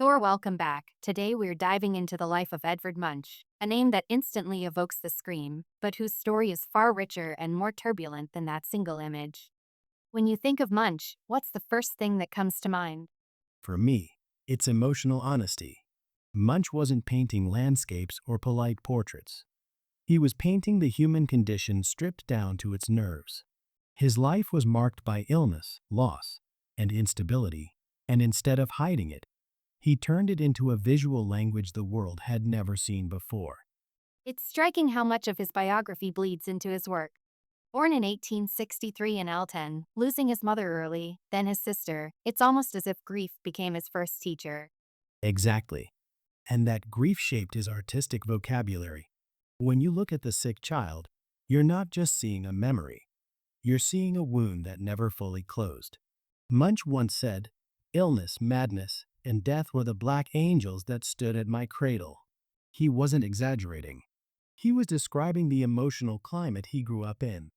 Thor, welcome back. Today we're diving into the life of Edvard Munch, a name that instantly evokes the scream, but whose story is far richer and more turbulent than that single image. When you think of Munch, what's the first thing that comes to mind? For me, it's emotional honesty. Munch wasn't painting landscapes or polite portraits. He was painting the human condition stripped down to its nerves. His life was marked by illness, loss, and instability, and instead of hiding it, he turned it into a visual language the world had never seen before. It's striking how much of his biography bleeds into his work. Born in 1863 in Alten, losing his mother early, then his sister, it's almost as if grief became his first teacher. Exactly. And that grief shaped his artistic vocabulary. When you look at the sick child, you're not just seeing a memory. You're seeing a wound that never fully closed. Munch once said, "Illness, madness, and death were the black angels that stood at my cradle." He wasn't exaggerating. He was describing the emotional climate he grew up in.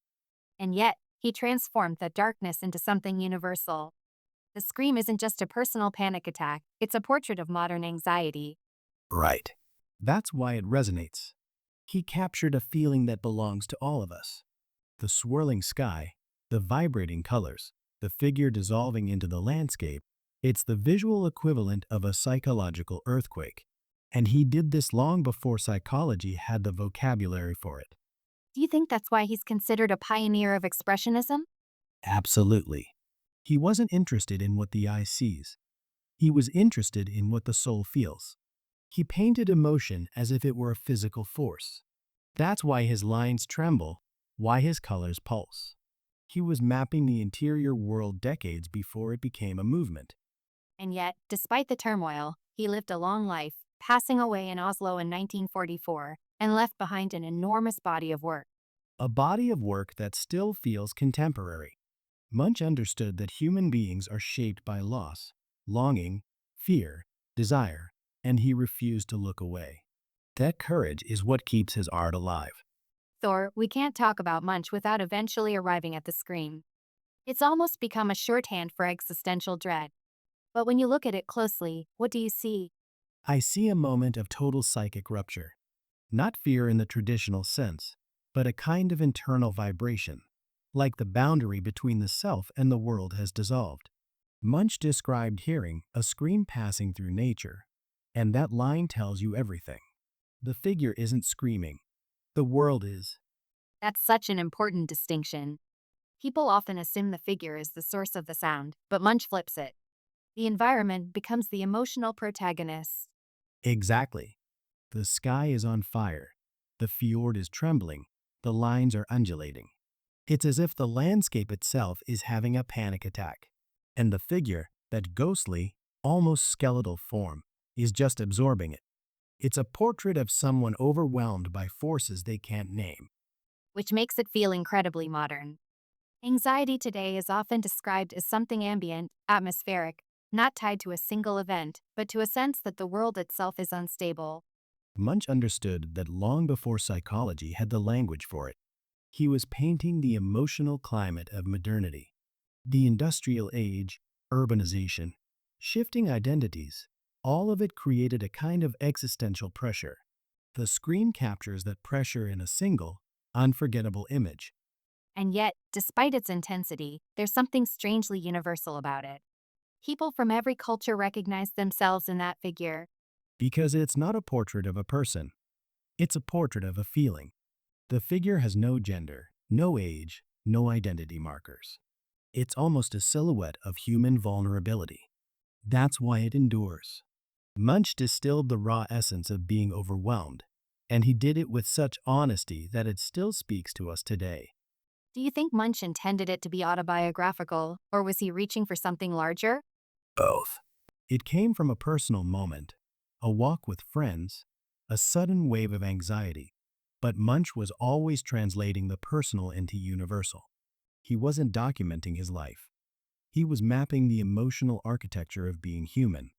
And yet, he transformed that darkness into something universal. The scream isn't just a personal panic attack, it's a portrait of modern anxiety. Right. That's why it resonates. He captured a feeling that belongs to all of us. The swirling sky, the vibrating colors, the figure dissolving into the landscape, it's the visual equivalent of a psychological earthquake. And he did this long before psychology had the vocabulary for it. Do you think that's why he's considered a pioneer of Expressionism? Absolutely. He wasn't interested in what the eye sees. He was interested in what the soul feels. He painted emotion as if it were a physical force. That's why his lines tremble, why his colors pulse. He was mapping the interior world decades before it became a movement. And yet, despite the turmoil, he lived a long life, passing away in Oslo in 1944, and left behind an enormous body of work. A body of work that still feels contemporary. Munch understood that human beings are shaped by loss, longing, fear, desire, and he refused to look away. That courage is what keeps his art alive. Thor, we can't talk about Munch without eventually arriving at the scream. It's almost become a shorthand for existential dread. But when you look at it closely, what do you see? I see a moment of total psychic rupture. Not fear in the traditional sense, but a kind of internal vibration, like the boundary between the self and the world has dissolved. Munch described hearing a scream passing through nature, and that line tells you everything. The figure isn't screaming. The world is. That's such an important distinction. People often assume the figure is the source of the sound, but Munch flips it. The environment becomes the emotional protagonist. Exactly. The sky is on fire. The fjord is trembling. The lines are undulating. It's as if the landscape itself is having a panic attack. And the figure, that ghostly, almost skeletal form, is just absorbing it. It's a portrait of someone overwhelmed by forces they can't name. Which makes it feel incredibly modern. Anxiety today is often described as something ambient, atmospheric, not tied to a single event, but to a sense that the world itself is unstable. Munch understood that long before psychology had the language for it. He was painting the emotional climate of modernity. The industrial age, urbanization, shifting identities, all of it created a kind of existential pressure. The screen captures that pressure in a single, unforgettable image. And yet, despite its intensity, there's something strangely universal about it. People from every culture recognize themselves in that figure. Because it's not a portrait of a person. It's a portrait of a feeling. The figure has no gender, no age, no identity markers. It's almost a silhouette of human vulnerability. That's why it endures. Munch distilled the raw essence of being overwhelmed, and he did it with such honesty that it still speaks to us today. Do you think Munch intended it to be autobiographical, or was he reaching for something larger? Both. It came from a personal moment, a walk with friends, a sudden wave of anxiety. But Munch was always translating the personal into universal. He wasn't documenting his life. He was mapping the emotional architecture of being human.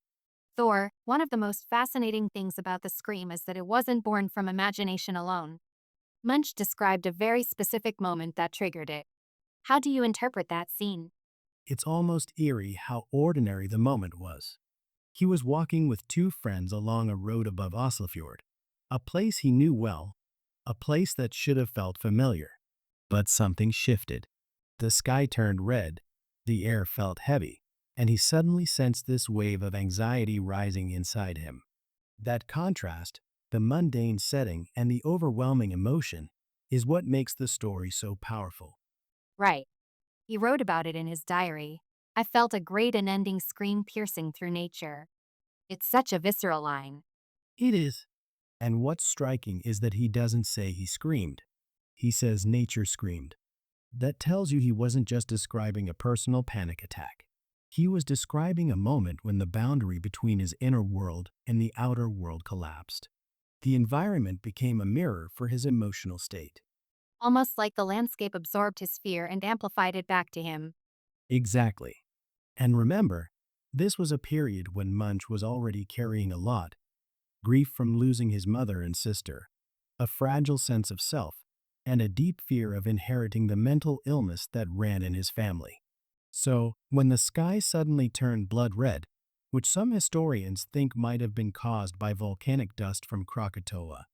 Thor, one of the most fascinating things about the scream is that it wasn't born from imagination alone. Munch described a very specific moment that triggered it. How do you interpret that scene? It's almost eerie how ordinary the moment was. He was walking with two friends along a road above Oslofjord, a place he knew well, a place that should have felt familiar. But something shifted. The sky turned red, the air felt heavy, and he suddenly sensed this wave of anxiety rising inside him. That contrast, the mundane setting and the overwhelming emotion, is what makes the story so powerful. Right. He wrote about it in his diary. I felt a great unending scream piercing through nature. It's such a visceral line. It is. And what's striking is that he doesn't say he screamed. He says nature screamed. That tells you he wasn't just describing a personal panic attack. He was describing a moment when the boundary between his inner world and the outer world collapsed. The environment became a mirror for his emotional state. Almost like the landscape absorbed his fear and amplified it back to him. Exactly. And remember, this was a period when Munch was already carrying a lot: grief from losing his mother and sister, a fragile sense of self, and a deep fear of inheriting the mental illness that ran in his family. So, when the sky suddenly turned blood red, which some historians think might have been caused by volcanic dust from Krakatoa,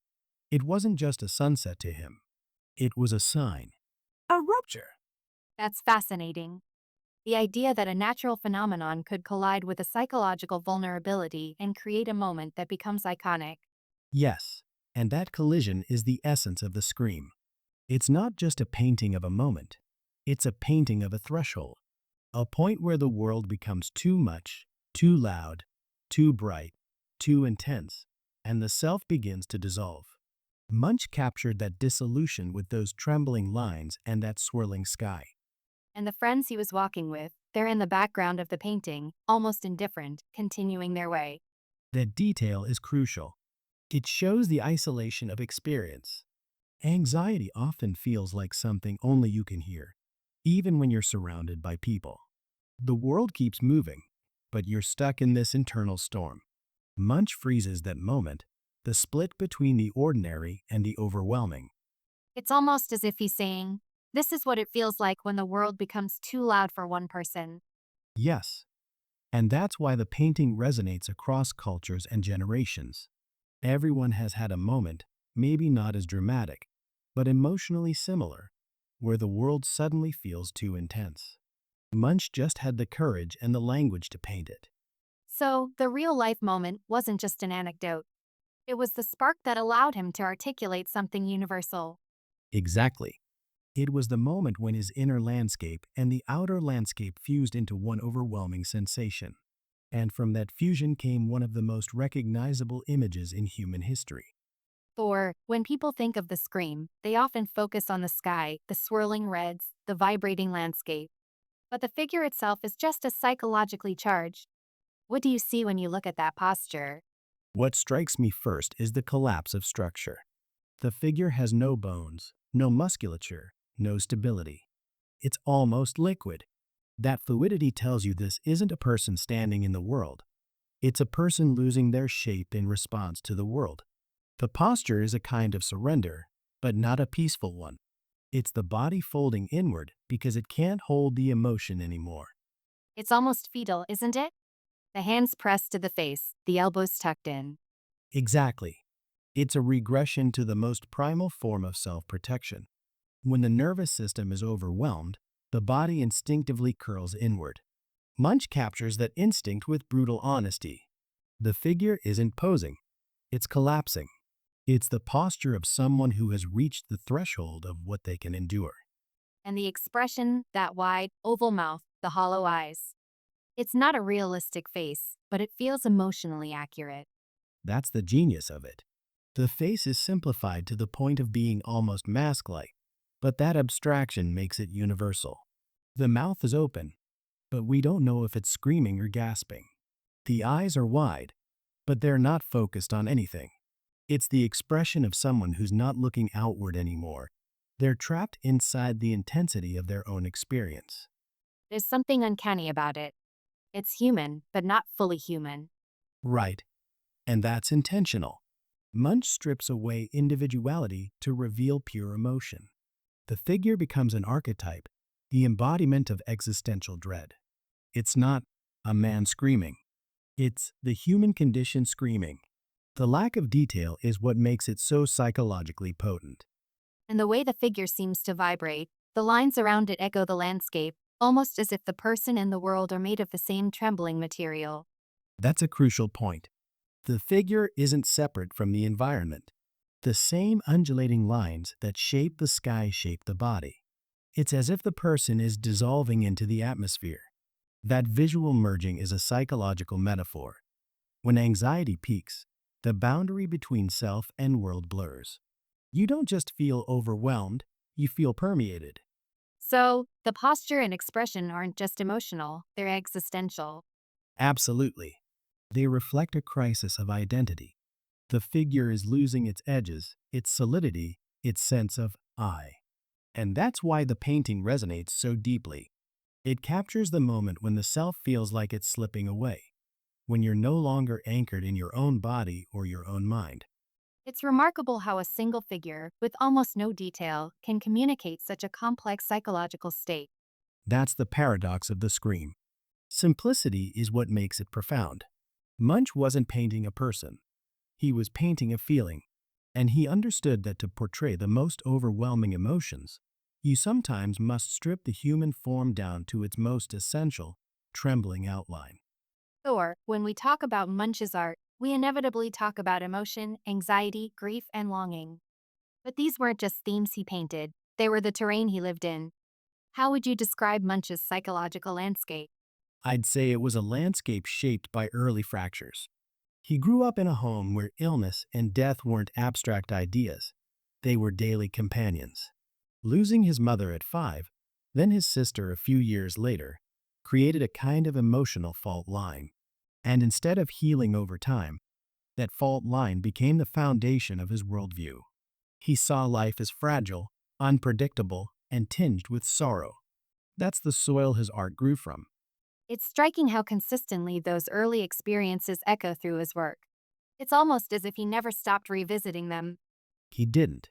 it wasn't just a sunset to him. It was a sign. A rupture. That's fascinating. The idea that a natural phenomenon could collide with a psychological vulnerability and create a moment that becomes iconic. Yes, and that collision is the essence of the scream. It's not just a painting of a moment. It's a painting of a threshold. A point where the world becomes too much, too loud, too bright, too intense, and the self begins to dissolve. Munch captured that dissolution with those trembling lines and that swirling sky. And the friends he was walking with, they're in the background of the painting, almost indifferent, continuing their way. That detail is crucial. It shows the isolation of experience. Anxiety often feels like something only you can hear, even when you're surrounded by people. The world keeps moving, but you're stuck in this internal storm. Munch freezes that moment, the split between the ordinary and the overwhelming. It's almost as if he's saying, this is what it feels like when the world becomes too loud for one person. Yes, and that's why the painting resonates across cultures and generations. Everyone has had a moment, maybe not as dramatic, but emotionally similar, where the world suddenly feels too intense. Munch just had the courage and the language to paint it. So, the real life moment wasn't just an anecdote. It was the spark that allowed him to articulate something universal. Exactly. It was the moment when his inner landscape and the outer landscape fused into one overwhelming sensation. And from that fusion came one of the most recognizable images in human history. For, when people think of the scream, they often focus on the sky, the swirling reds, the vibrating landscape. But the figure itself is just as psychologically charged. What do you see when you look at that posture? What strikes me first is the collapse of structure. The figure has no bones, no musculature, no stability. It's almost liquid. That fluidity tells you this isn't a person standing in the world. It's a person losing their shape in response to the world. The posture is a kind of surrender, but not a peaceful one. It's the body folding inward because it can't hold the emotion anymore. It's almost fetal, isn't it? The hands pressed to the face, the elbows tucked in. Exactly. It's a regression to the most primal form of self-protection. When the nervous system is overwhelmed, the body instinctively curls inward. Munch captures that instinct with brutal honesty. The figure isn't posing. It's collapsing. It's the posture of someone who has reached the threshold of what they can endure. And the expression, that wide, oval mouth, the hollow eyes. It's not a realistic face, but it feels emotionally accurate. That's the genius of it. The face is simplified to the point of being almost mask-like, but that abstraction makes it universal. The mouth is open, but we don't know if it's screaming or gasping. The eyes are wide, but they're not focused on anything. It's the expression of someone who's not looking outward anymore. They're trapped inside the intensity of their own experience. There's something uncanny about it. It's human, but not fully human. Right, and that's intentional. Munch strips away individuality to reveal pure emotion. The figure becomes an archetype, the embodiment of existential dread. It's not a man screaming. It's the human condition screaming. The lack of detail is what makes it so psychologically potent. And the way the figure seems to vibrate, the lines around it echo the landscape, almost as if the person and the world are made of the same trembling material. That's a crucial point. The figure isn't separate from the environment. The same undulating lines that shape the sky shape the body. It's as if the person is dissolving into the atmosphere. That visual merging is a psychological metaphor. When anxiety peaks, the boundary between self and world blurs. You don't just feel overwhelmed, you feel permeated. So, the posture and expression aren't just emotional, they're existential. Absolutely. They reflect a crisis of identity. The figure is losing its edges, its solidity, its sense of I. And that's why the painting resonates so deeply. It captures the moment when the self feels like it's slipping away, when you're no longer anchored in your own body or your own mind. It's remarkable how a single figure, with almost no detail, can communicate such a complex psychological state. That's the paradox of the scream. Simplicity is what makes it profound. Munch wasn't painting a person. He was painting a feeling, and he understood that to portray the most overwhelming emotions, you sometimes must strip the human form down to its most essential, trembling outline. Or, when we talk about Munch's art, we inevitably talk about emotion, anxiety, grief, and longing. But these weren't just themes he painted, they were the terrain he lived in. How would you describe Munch's psychological landscape? I'd say it was a landscape shaped by early fractures. He grew up in a home where illness and death weren't abstract ideas, they were daily companions. Losing his mother at 5, then his sister a few years later, created a kind of emotional fault line. And instead of healing over time, that fault line became the foundation of his worldview. He saw life as fragile, unpredictable, and tinged with sorrow. That's the soil his art grew from. It's striking how consistently those early experiences echo through his work. It's almost as if he never stopped revisiting them. He didn't.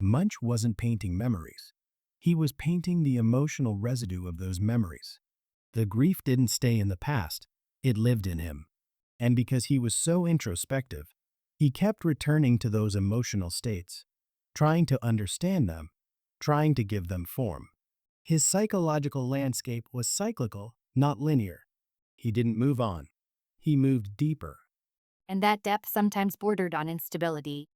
Munch wasn't painting memories. He was painting the emotional residue of those memories. The grief didn't stay in the past, it lived in him. And because he was so introspective, he kept returning to those emotional states, trying to understand them, trying to give them form. His psychological landscape was cyclical, not linear. He didn't move on. He moved deeper. And that depth sometimes bordered on instability.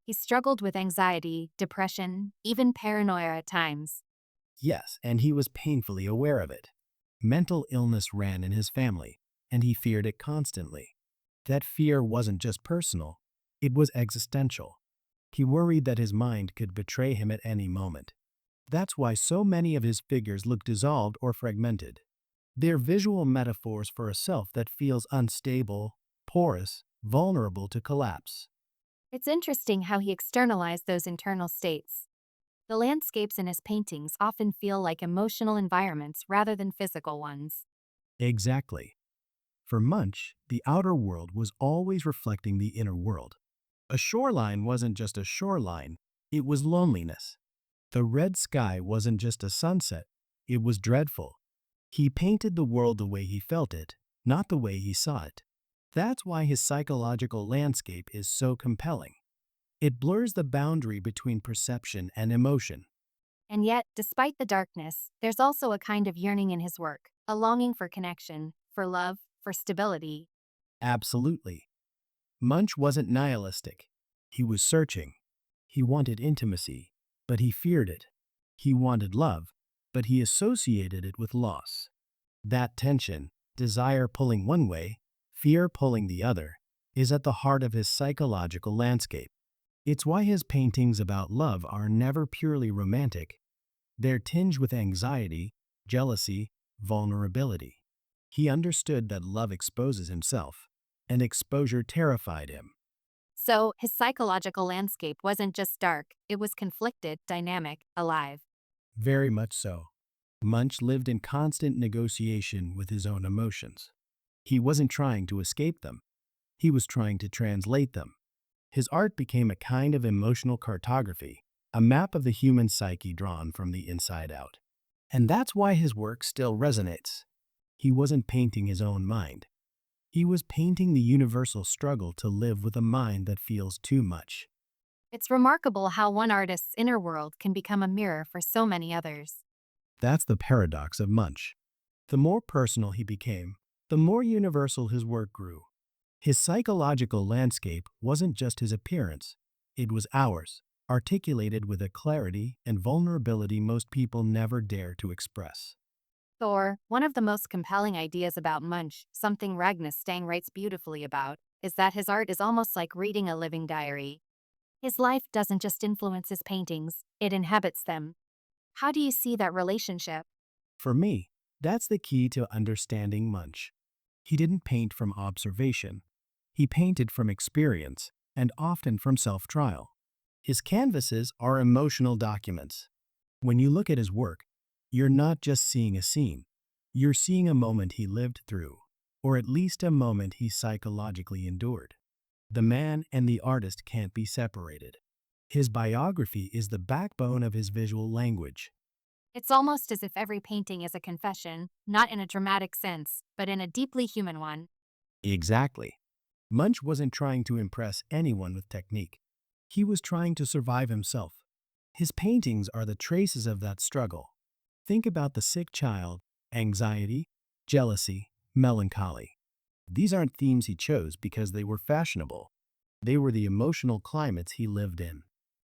He struggled with anxiety, depression, even paranoia at times. Yes, and he was painfully aware of it. Mental illness ran in his family, and he feared it constantly. That fear wasn't just personal, it was existential. He worried that his mind could betray him at any moment. That's why so many of his figures look dissolved or fragmented. They're visual metaphors for a self that feels unstable, porous, vulnerable to collapse. It's interesting how he externalized those internal states. The landscapes in his paintings often feel like emotional environments rather than physical ones. Exactly. For Munch, the outer world was always reflecting the inner world. A shoreline wasn't just a shoreline, it was loneliness. The red sky wasn't just a sunset, it was dreadful. He painted the world the way he felt it, not the way he saw it. That's why his psychological landscape is so compelling. It blurs the boundary between perception and emotion. And yet, despite the darkness, there's also a kind of yearning in his work, a longing for connection, for love, for stability. Absolutely. Munch wasn't nihilistic. He was searching. He wanted intimacy, but he feared it. He wanted love, but he associated it with loss. That tension, desire pulling one way, fear pulling the other, is at the heart of his psychological landscape. It's why his paintings about love are never purely romantic. They're tinged with anxiety, jealousy, vulnerability. He understood that love exposes himself, and exposure terrified him. So, his psychological landscape wasn't just dark, it was conflicted, dynamic, alive. Very much so. Munch lived in constant negotiation with his own emotions. He wasn't trying to escape them. He was trying to translate them. His art became a kind of emotional cartography, a map of the human psyche drawn from the inside out. And that's why his work still resonates. He wasn't painting his own mind. He was painting the universal struggle to live with a mind that feels too much. It's remarkable how one artist's inner world can become a mirror for so many others. That's the paradox of Munch. The more personal he became, the more universal his work grew. His psychological landscape wasn't just his appearance, it was ours, articulated with a clarity and vulnerability most people never dare to express. Thor, one of the most compelling ideas about Munch, something Ragnar Stang writes beautifully about, is that his art is almost like reading a living diary. His life doesn't just influence his paintings, it inhabits them. How do you see that relationship? For me, that's the key to understanding Munch. He didn't paint from observation, he painted from experience, and often from self trial. His canvases are emotional documents. When you look at his work, you're not just seeing a scene, you're seeing a moment he lived through, or at least a moment he psychologically endured. The man and the artist can't be separated. His biography is the backbone of his visual language. It's almost as if every painting is a confession, not in a dramatic sense, but in a deeply human one. Exactly. Munch wasn't trying to impress anyone with technique. He was trying to survive himself. His paintings are the traces of that struggle. Think about the sick child, anxiety, jealousy, melancholy. These aren't themes he chose because they were fashionable. They were the emotional climates he lived in.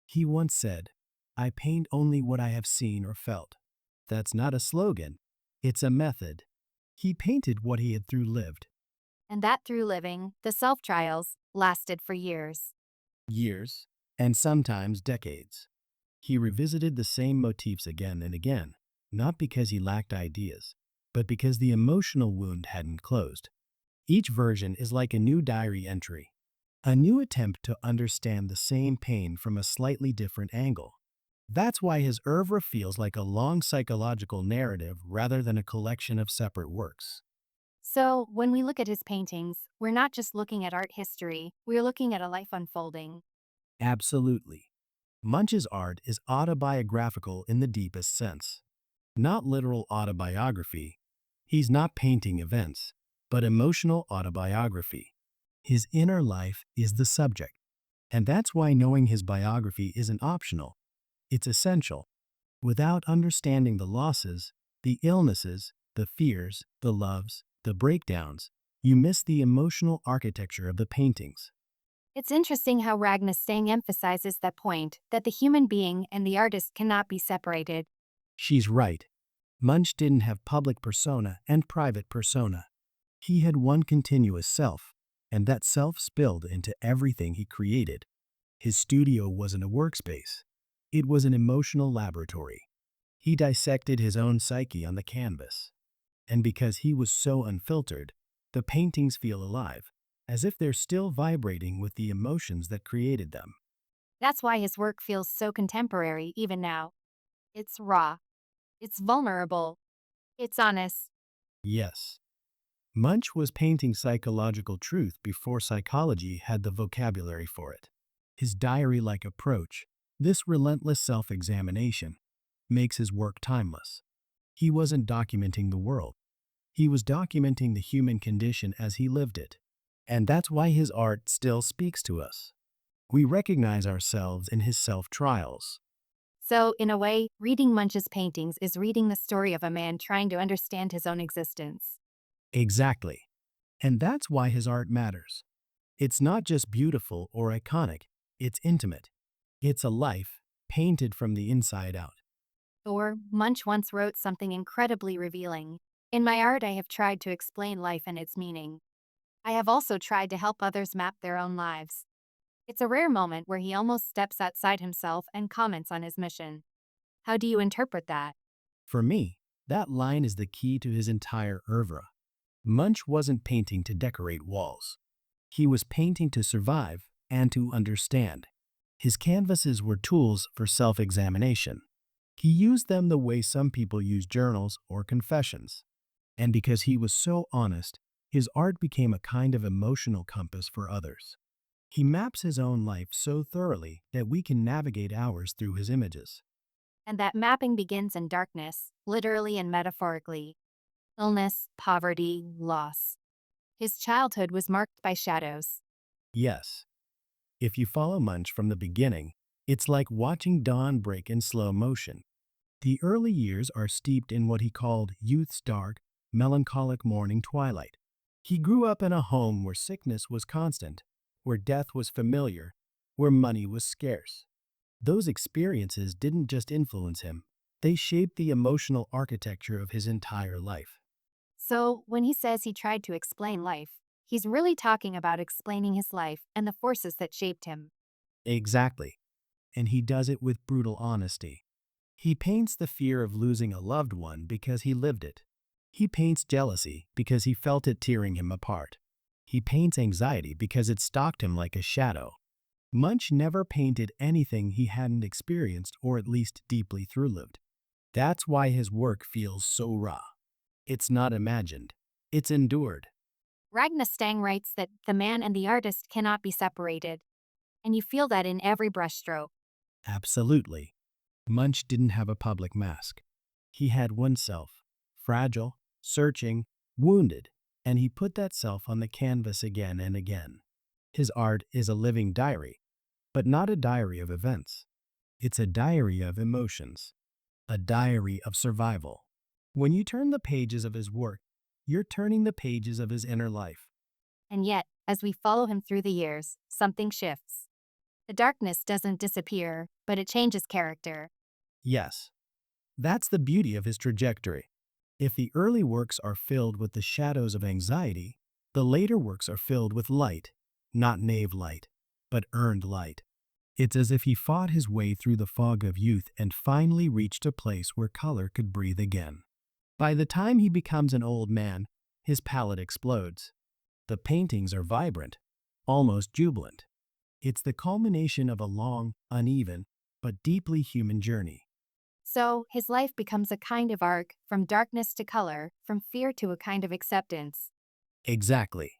He once said, "I paint only what I have seen or felt." That's not a slogan, it's a method. He painted what he had through lived. And that through living, the self trials, lasted for years. Years, and sometimes decades. He revisited the same motifs again and again, not because he lacked ideas, but because the emotional wound hadn't closed. Each version is like a new diary entry, a new attempt to understand the same pain from a slightly different angle. That's why his oeuvre feels like a long psychological narrative rather than a collection of separate works. So, when we look at his paintings, we're not just looking at art history, we're looking at a life unfolding. Absolutely. Munch's art is autobiographical in the deepest sense. Not literal autobiography. He's not painting events, but emotional autobiography. His inner life is the subject. And that's why knowing his biography isn't optional. It's essential. Without understanding the losses, the illnesses, the fears, the loves, the breakdowns, you miss the emotional architecture of the paintings. It's interesting how Ragnar Stang emphasizes that point, that the human being and the artist cannot be separated. She's right. Munch didn't have public persona and private persona. He had one continuous self, and that self spilled into everything he created. His studio wasn't a workspace. It was an emotional laboratory. He dissected his own psyche on the canvas. And because he was so unfiltered, the paintings feel alive, as if they're still vibrating with the emotions that created them. That's why his work feels so contemporary even now. It's raw. It's vulnerable. It's honest. Yes, Munch was painting psychological truth before psychology had the vocabulary for it. His diary-like approach, this relentless self-examination, makes his work timeless. He wasn't documenting the world. He was documenting the human condition as he lived it. And that's why his art still speaks to us. We recognize ourselves in his self-trials. So, in a way, reading Munch's paintings is reading the story of a man trying to understand his own existence. Exactly. And that's why his art matters. It's not just beautiful or iconic, it's intimate. It's a life painted from the inside out. Or, Munch once wrote something incredibly revealing. In my art, I have tried to explain life and its meaning. I have also tried to help others map their own lives. It's a rare moment where he almost steps outside himself and comments on his mission. How do you interpret that? For me, that line is the key to his entire oeuvre. Munch wasn't painting to decorate walls. He was painting to survive and to understand. His canvases were tools for self-examination. He used them the way some people use journals or confessions. And because he was so honest, his art became a kind of emotional compass for others. He maps his own life so thoroughly that we can navigate ours through his images. And that mapping begins in darkness, literally and metaphorically. Illness, poverty, loss. His childhood was marked by shadows. Yes, if you follow Munch from the beginning, it's like watching dawn break in slow motion. The early years are steeped in what he called youth's dark, melancholic morning twilight. He grew up in a home where sickness was constant, where death was familiar, where money was scarce. Those experiences didn't just influence him, they shaped the emotional architecture of his entire life. So, when he says he tried to explain life, he's really talking about explaining his life and the forces that shaped him. Exactly. And he does it with brutal honesty. He paints the fear of losing a loved one because he lived it. He paints jealousy because he felt it tearing him apart. He paints anxiety because it stalked him like a shadow. Munch never painted anything he hadn't experienced or at least deeply through-lived. That's why his work feels so raw. It's not imagined. It's endured. Ragnar Stang writes that the man and the artist cannot be separated, and you feel that in every brushstroke. Absolutely. Munch didn't have a public mask. He had one self, fragile, searching, wounded, and he put that self on the canvas again and again. His art is a living diary, but not a diary of events. It's a diary of emotions, a diary of survival. When you turn the pages of his work, you're turning the pages of his inner life. And yet, as we follow him through the years, something shifts. The darkness doesn't disappear, but it changes character. Yes, that's the beauty of his trajectory. If the early works are filled with the shadows of anxiety, the later works are filled with light, not naive light, but earned light. It's as if he fought his way through the fog of youth and finally reached a place where color could breathe again. By the time he becomes an old man, his palette explodes. The paintings are vibrant, almost jubilant. It's the culmination of a long, uneven, but deeply human journey. So, his life becomes a kind of arc, from darkness to color, from fear to a kind of acceptance. Exactly.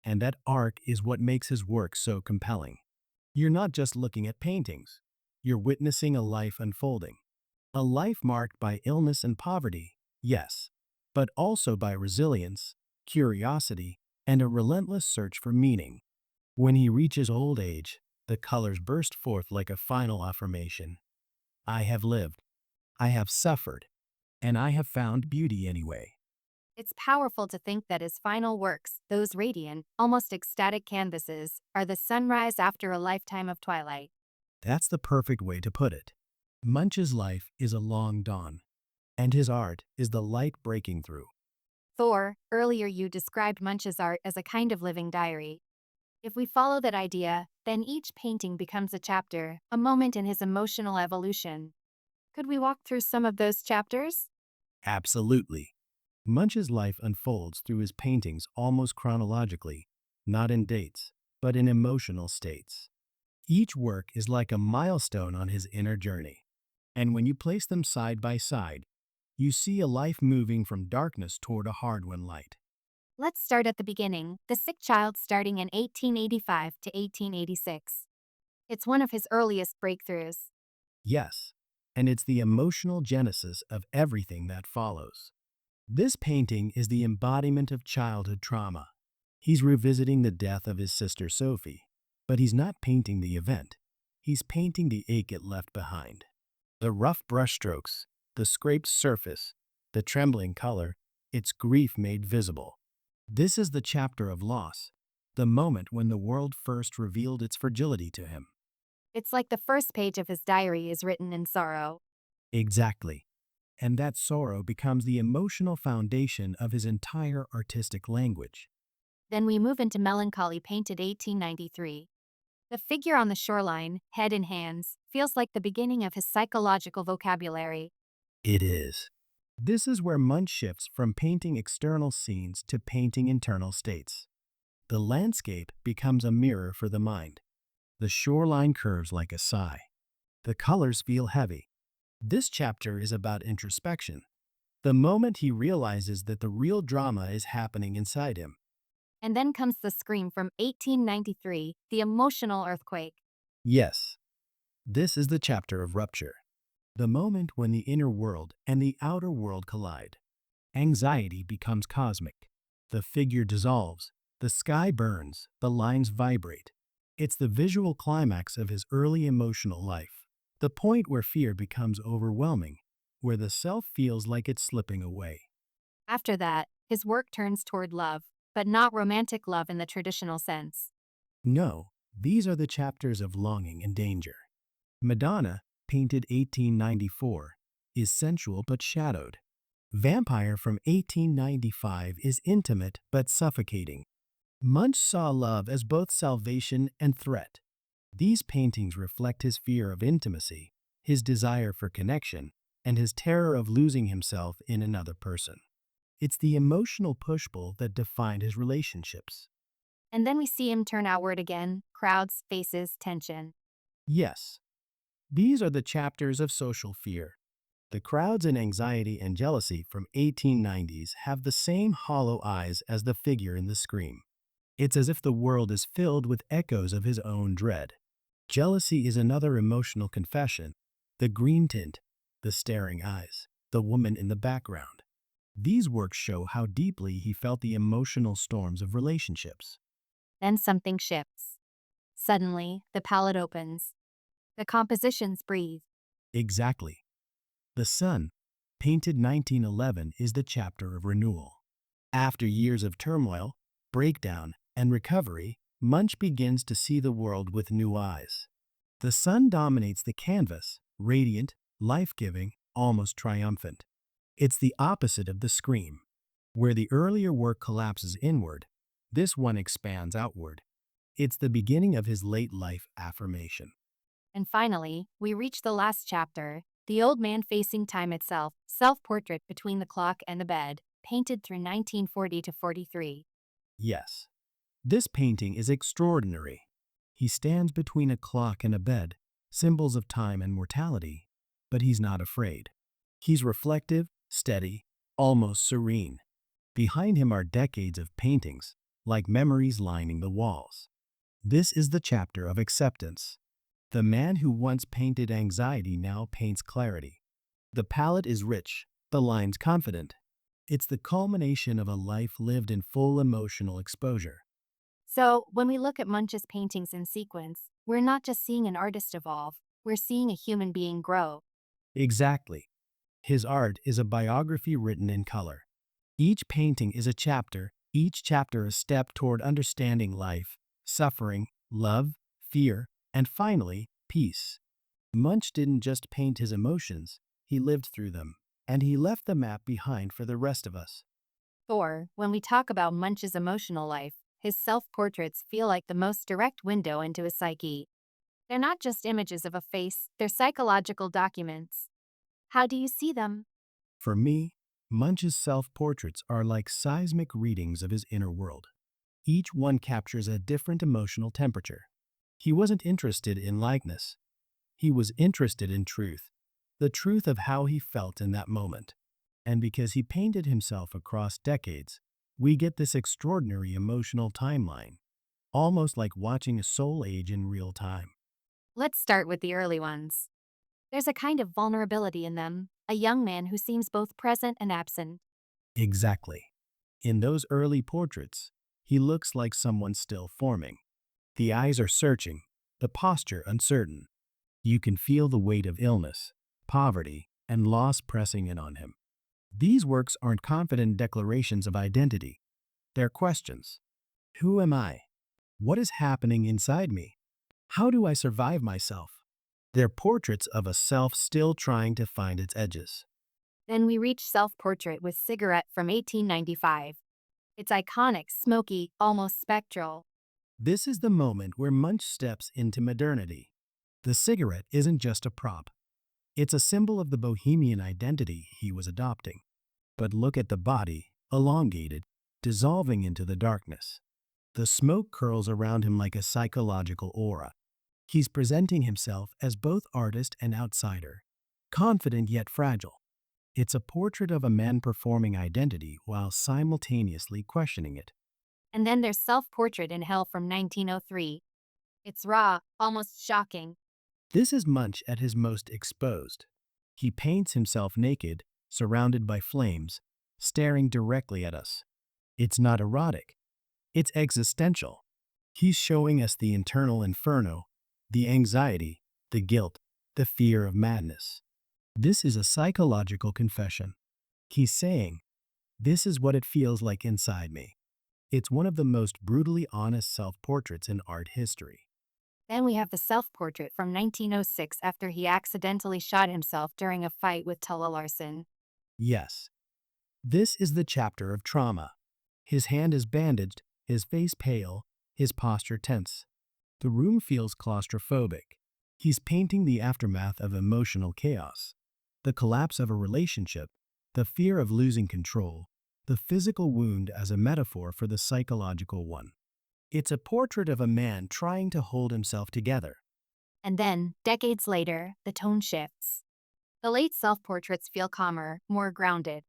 And that arc is what makes his work so compelling. You're not just looking at paintings. You're witnessing a life unfolding. A life marked by illness and poverty, yes, but also by resilience, curiosity, and a relentless search for meaning. When he reaches old age, the colors burst forth like a final affirmation. I have lived, I have suffered, and I have found beauty anyway. It's powerful to think that his final works, those radiant, almost ecstatic canvases, are the sunrise after a lifetime of twilight. That's the perfect way to put it. Munch's life is a long dawn, and his art is the light breaking through. Thor, earlier you described Munch's art as a kind of living diary. If we follow that idea, then each painting becomes a chapter, a moment in his emotional evolution. Could we walk through some of those chapters? Absolutely. Munch's life unfolds through his paintings almost chronologically, not in dates, but in emotional states. Each work is like a milestone on his inner journey. And when you place them side by side, you see a life moving from darkness toward a hard-won light. Let's start at the beginning, The Sick Child starting in 1885 to 1886. It's one of his earliest breakthroughs. Yes, and it's the emotional genesis of everything that follows. This painting is the embodiment of childhood trauma. He's revisiting the death of his sister Sophie, but he's not painting the event. He's painting the ache it left behind. The rough brushstrokes, the scraped surface, the trembling color, it's grief made visible. This is the chapter of loss, the moment when the world first revealed its fragility to him. It's like the first page of his diary is written in sorrow. Exactly. And that sorrow becomes the emotional foundation of his entire artistic language. Then we move into Melancholy painted 1893. The figure on the shoreline, head in hands, feels like the beginning of his psychological vocabulary. It is. This is where Munch shifts from painting external scenes to painting internal states. The landscape becomes a mirror for the mind. The shoreline curves like a sigh. The colors feel heavy. This chapter is about introspection. The moment he realizes that the real drama is happening inside him. And then comes The Scream from 1893, the emotional earthquake. Yes, this is the chapter of rupture. The moment when the inner world and the outer world collide. Anxiety becomes cosmic. The figure dissolves, The sky burns, the lines vibrate. It's the visual climax of his early emotional life, the point where fear becomes overwhelming, where the self feels like it's slipping away. After that, his work turns toward love, but not romantic love in the traditional sense. No, these are the chapters of longing and danger. Madonna, painted 1894, is sensual but shadowed. Vampire from 1895 is intimate but suffocating. Munch saw love as both salvation and threat. These paintings reflect his fear of intimacy, his desire for connection, and his terror of losing himself in another person. It's the emotional push-pull that defined his relationships. And then we see him turn outward again, crowds, faces, tension. Yes, these are the chapters of social fear. The crowds and anxiety and jealousy from 1890s have the same hollow eyes as the figure in the scream. It's as if the world is filled with echoes of his own dread. Jealousy is another emotional confession. The green tint, the staring eyes, the woman in the background. These works show how deeply he felt the emotional storms of relationships. Then something shifts. Suddenly, the palette opens. The compositions breathe. Exactly. The Sun, painted 1911, is the chapter of renewal. After years of turmoil, breakdown, and recovery, Munch begins to see the world with new eyes. The sun dominates the canvas, radiant, life-giving, almost triumphant. It's the opposite of the scream. Where the earlier work collapses inward, this one expands outward. It's the beginning of his late life affirmation. And finally, we reach the last chapter, the old man facing time itself, self-portrait between the clock and the bed, painted through 1940 to 43. Yes, this painting is extraordinary. He stands between a clock and a bed, symbols of time and mortality, but he's not afraid. He's reflective, steady, almost serene. Behind him are decades of paintings, like memories lining the walls. This is the chapter of acceptance. The man who once painted anxiety now paints clarity. The palette is rich, the lines confident. It's the culmination of a life lived in full emotional exposure. So, when we look at Munch's paintings in sequence, we're not just seeing an artist evolve, we're seeing a human being grow. Exactly. His art is a biography written in color. Each painting is a chapter, each chapter a step toward understanding life, suffering, love, fear, and finally, peace. Munch didn't just paint his emotions, he lived through them, and he left the map behind for the rest of us. Or, when we talk about Munch's emotional life, his self-portraits feel like the most direct window into his psyche. They're not just images of a face, they're psychological documents. How do you see them? For me, Munch's self-portraits are like seismic readings of his inner world. Each one captures a different emotional temperature. He wasn't interested in likeness. He was interested in truth, the truth of how he felt in that moment. And because he painted himself across decades, we get this extraordinary emotional timeline, almost like watching a soul age in real time. Let's start with the early ones. There's a kind of vulnerability in them, a young man who seems both present and absent. Exactly. In those early portraits, he looks like someone still forming. The eyes are searching, the posture uncertain. You can feel the weight of illness, poverty, and loss pressing in on him. These works aren't confident declarations of identity. They're questions. Who am I? What is happening inside me? How do I survive myself? They're portraits of a self still trying to find its edges. Then we reach Self-Portrait with Cigarette from 1895. It's iconic, smoky, almost spectral. This is the moment where Munch steps into modernity. The cigarette isn't just a prop. It's a symbol of the bohemian identity he was adopting. But look at the body, elongated, dissolving into the darkness. The smoke curls around him like a psychological aura. He's presenting himself as both artist and outsider, confident yet fragile. It's a portrait of a man performing identity while simultaneously questioning it. And then there's Self-Portrait in Hell from 1903. It's raw, almost shocking. This is Munch at his most exposed. He paints himself naked, surrounded by flames, staring directly at us. It's not erotic. It's existential. He's showing us the internal inferno, the anxiety, the guilt, the fear of madness. This is a psychological confession. He's saying, this is what it feels like inside me. It's one of the most brutally honest self-portraits in art history. Then we have the self-portrait from 1906 after he accidentally shot himself during a fight with Tulla Larson. Yes, this is the chapter of trauma. His hand is bandaged, his face pale, his posture tense. The room feels claustrophobic. He's painting the aftermath of emotional chaos, the collapse of a relationship, the fear of losing control, the physical wound as a metaphor for the psychological one. It's a portrait of a man trying to hold himself together. And then, decades later, the tone shifts. The late self-portraits feel calmer, more grounded.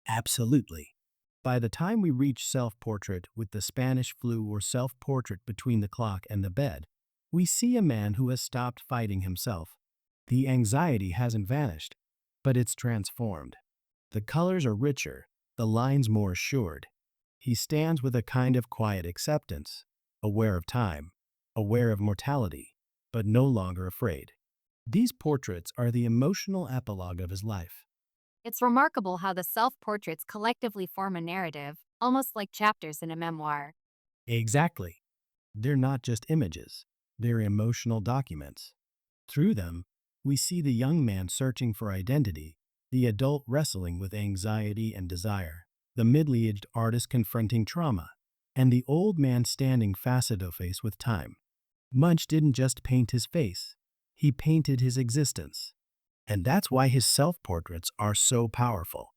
Absolutely. By the time we reach self-portrait with the Spanish flu or self-portrait between the clock and the bed, we see a man who has stopped fighting himself. The anxiety hasn't vanished, but it's transformed. The colors are richer, the lines more assured. He stands with a kind of quiet acceptance, aware of time, aware of mortality, but no longer afraid. These portraits are the emotional epilogue of his life. It's remarkable how the self-portraits collectively form a narrative, almost like chapters in a memoir. Exactly. They're not just images, they're emotional documents. Through them, we see the young man searching for identity, the adult wrestling with anxiety and desire, the middle-aged artist confronting trauma, and the old man standing face-to-face with time. Munch didn't just paint his face, he painted his existence. And that's why his self-portraits are so powerful.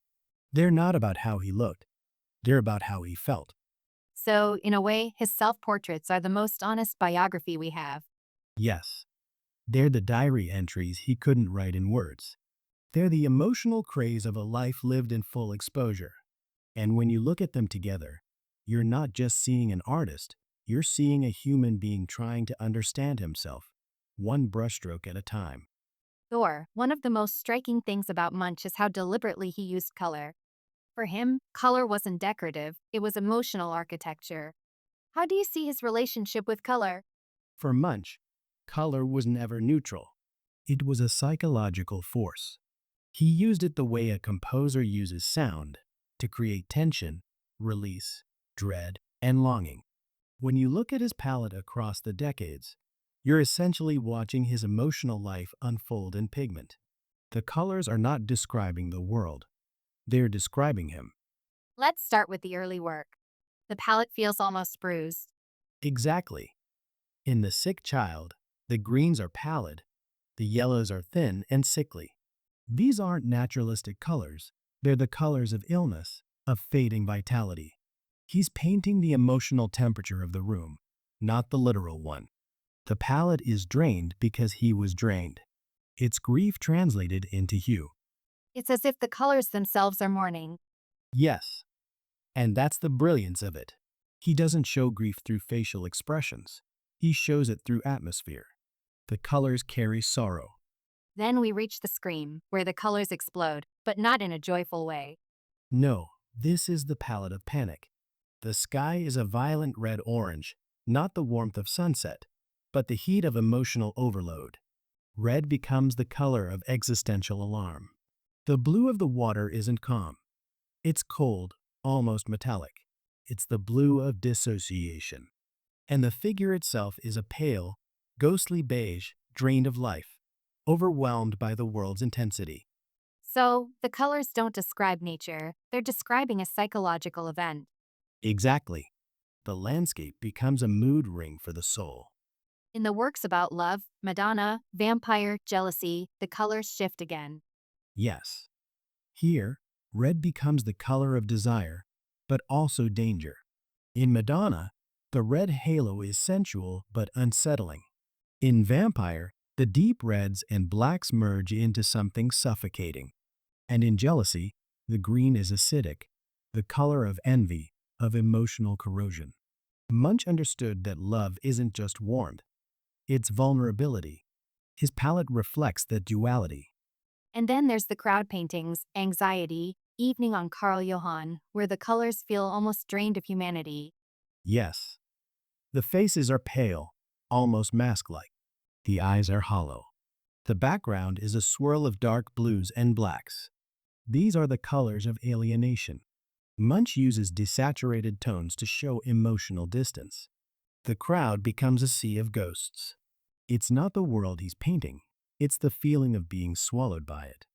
They're not about how he looked, they're about how he felt. So, in a way, his self-portraits are the most honest biography we have. Yes, they're the diary entries he couldn't write in words. They're the emotional craze of a life lived in full exposure. And when you look at them together, you're not just seeing an artist, you're seeing a human being trying to understand himself, one brushstroke at a time. One of the most striking things about Munch is how deliberately he used color. For him, color wasn't decorative, it was emotional architecture. How do you see his relationship with color? For Munch, color was never neutral. It was a psychological force. He used it the way a composer uses sound to create tension, release, dread, and longing. When you look at his palette across the decades, you're essentially watching his emotional life unfold in pigment. The colors are not describing the world, they're describing him. Let's start with the early work. The palette feels almost bruised. Exactly. In The Sick Child, the greens are pallid, the yellows are thin and sickly. These aren't naturalistic colors, they're the colors of illness, of fading vitality. He's painting the emotional temperature of the room, not the literal one. The palette is drained because he was drained. It's grief translated into hue. It's as if the colors themselves are mourning. Yes, and that's the brilliance of it. He doesn't show grief through facial expressions. He shows it through atmosphere. The colors carry sorrow. Then we reach the scream, where the colors explode, but not in a joyful way. No, this is the palette of panic. The sky is a violent red-orange, not the warmth of sunset, but the heat of emotional overload. Red becomes the color of existential alarm. The blue of the water isn't calm. It's cold, almost metallic. It's the blue of dissociation. And the figure itself is a pale, ghostly beige, drained of life, overwhelmed by the world's intensity. So, the colors don't describe nature, they're describing a psychological event. Exactly. The landscape becomes a mood ring for the soul. In the works about love, Madonna, vampire, jealousy, the colors shift again. Yes. Here, red becomes the color of desire, but also danger. In Madonna, the red halo is sensual but unsettling. In Vampire, the deep reds and blacks merge into something suffocating. And in Jealousy, the green is acidic, the color of envy, of emotional corrosion. Munch understood that love isn't just warmth, it's vulnerability. His palette reflects that duality. And then there's the crowd paintings, Anxiety, Evening on Karl Johann, where the colors feel almost drained of humanity. Yes, the faces are pale, almost mask-like. The eyes are hollow. The background is a swirl of dark blues and blacks. These are the colors of alienation. Munch uses desaturated tones to show emotional distance. The crowd becomes a sea of ghosts. It's not the world he's painting, it's the feeling of being swallowed by it.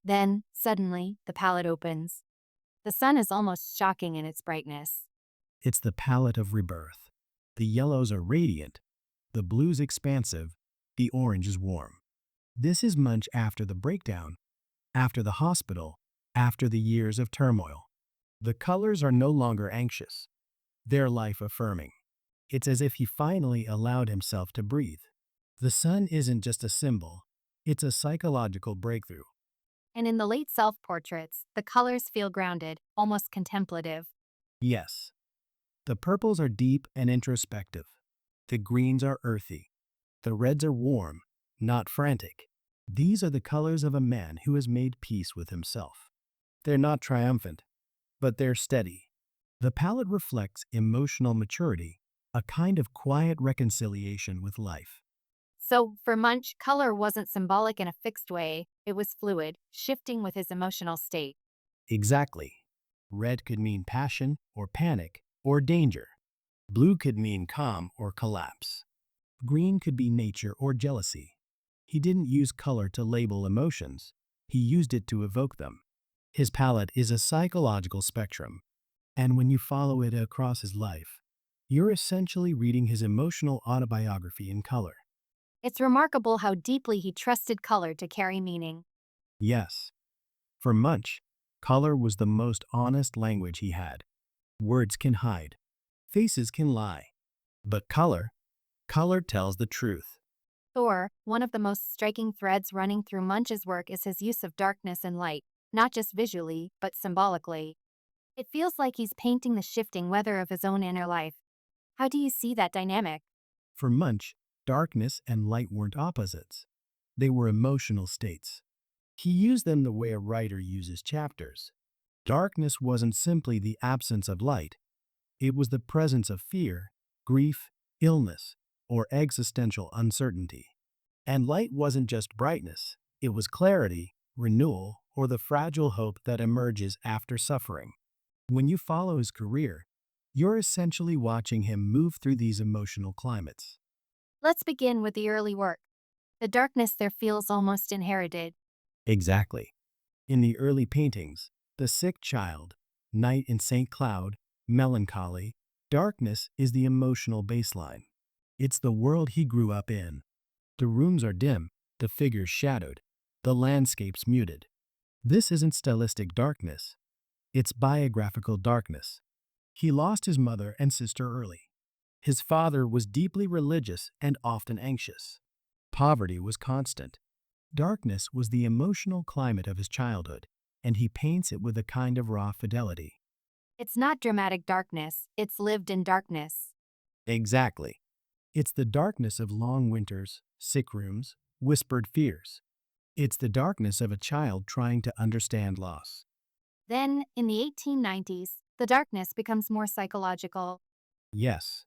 Then, suddenly, the palette opens. The sun is almost shocking in its brightness. It's the palette of rebirth. The yellows are radiant, the blues expansive, the orange is warm. This is Munch after the breakdown, after the hospital, after the years of turmoil. The colors are no longer anxious. They're life-affirming. It's as if he finally allowed himself to breathe. The sun isn't just a symbol, it's a psychological breakthrough. And in the late self-portraits, the colors feel grounded, almost contemplative. Yes, the purples are deep and introspective. The greens are earthy. The reds are warm, not frantic. These are the colors of a man who has made peace with himself. They're not triumphant, but they're steady. The palette reflects emotional maturity, a kind of quiet reconciliation with life. So, for Munch, color wasn't symbolic in a fixed way, it was fluid, shifting with his emotional state. Exactly. Red could mean passion or panic or danger. Blue could mean calm or collapse. Green could be nature or jealousy. He didn't use color to label emotions, he used it to evoke them. His palette is a psychological spectrum, and when you follow it across his life, you're essentially reading his emotional autobiography in color. It's remarkable how deeply he trusted color to carry meaning. Yes, for Munch, color was the most honest language he had. Words can hide, faces can lie, but color tells the truth. Thor, one of the most striking threads running through Munch's work is his use of darkness and light, not just visually, but symbolically. It feels like he's painting the shifting weather of his own inner life. How do you see that dynamic? For Munch, darkness and light weren't opposites. They were emotional states. He used them the way a writer uses chapters. Darkness wasn't simply the absence of light, it was the presence of fear, grief, illness, or existential uncertainty. And light wasn't just brightness, it was clarity, renewal, or the fragile hope that emerges after suffering. When you follow his career, you're essentially watching him move through these emotional climates. Let's begin with the early work. The darkness there feels almost inherited. Exactly. In the early paintings, the sick child, night in St. Cloud, melancholy, darkness is the emotional baseline. It's the world he grew up in. The rooms are dim, the figures shadowed, the landscapes muted. This isn't stylistic darkness, it's biographical darkness. He lost his mother and sister early. His father was deeply religious and often anxious. Poverty was constant. Darkness was the emotional climate of his childhood, and he paints it with a kind of raw fidelity. It's not dramatic darkness, it's lived in darkness. Exactly. It's the darkness of long winters, sick rooms, whispered fears. It's the darkness of a child trying to understand loss. Then, in the 1890s, the darkness becomes more psychological. Yes,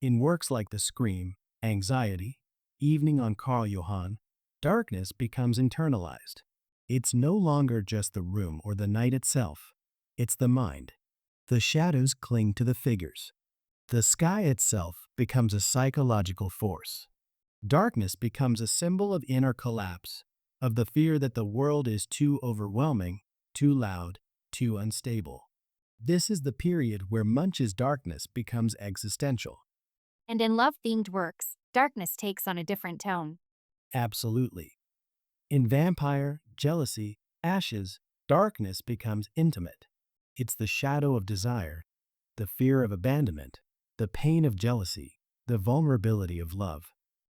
in works like The Scream, Anxiety, Evening on Carl Johan, darkness becomes internalized. It's no longer just the room or the night itself, it's the mind. The shadows cling to the figures. The sky itself becomes a psychological force. Darkness becomes a symbol of inner collapse, of the fear that the world is too overwhelming, too loud, too unstable. This is the period where Munch's darkness becomes existential. And in love-themed works, darkness takes on a different tone. Absolutely. In Vampire, Jealousy, Ashes, darkness becomes intimate. It's the shadow of desire, the fear of abandonment, the pain of jealousy, the vulnerability of love.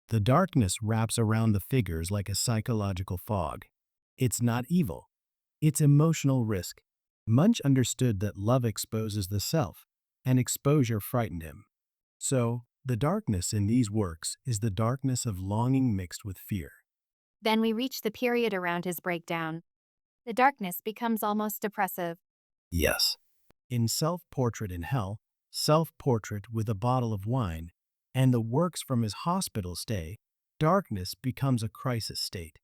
The darkness wraps around the figures like a psychological fog. It's not evil, it's emotional risk. Munch understood that love exposes the self, and exposure frightened him. So, the darkness in these works is the darkness of longing mixed with fear. Then we reach the period around his breakdown. The darkness becomes almost oppressive. Yes. In Self-Portrait in Hell, self-portrait with a bottle of wine, and the works from his hospital stay, darkness becomes a crisis state.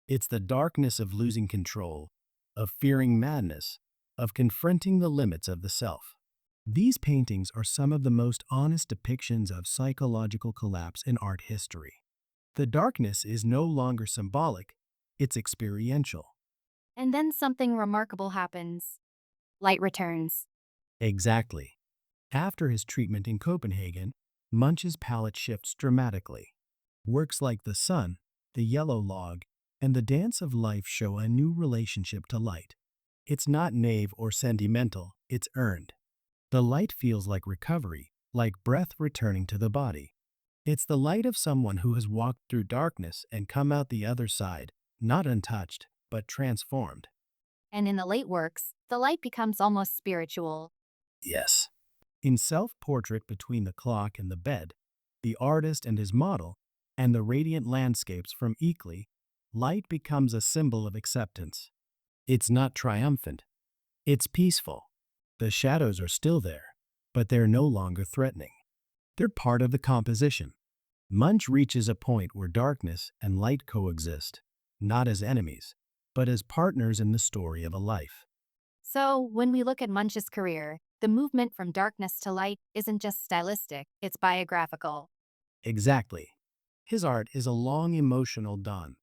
It's the darkness of losing control, of fearing madness, of confronting the limits of the self. These paintings are some of the most honest depictions of psychological collapse in art history. The darkness is no longer symbolic, it's experiential. And then something remarkable happens. Light returns. Exactly. After his treatment in Copenhagen, Munch's palette shifts dramatically. Works like The Sun, The Yellow Log, and The Dance of Life show a new relationship to light. It's not naive or sentimental, it's earned. The light feels like recovery, like breath returning to the body. It's the light of someone who has walked through darkness and come out the other side, not untouched, but transformed. And in the late works, the light becomes almost spiritual. Yes. In Self-Portrait Between the Clock and the Bed, The Artist and His Model, and the radiant landscapes from Eakly, light becomes a symbol of acceptance. It's not triumphant. It's peaceful. The shadows are still there, but they're no longer threatening. They're part of the composition. Munch reaches a point where darkness and light coexist, not as enemies, but as partners in the story of a life. So, when we look at Munch's career, the movement from darkness to light isn't just stylistic, it's biographical. Exactly. His art is a long emotional dawn.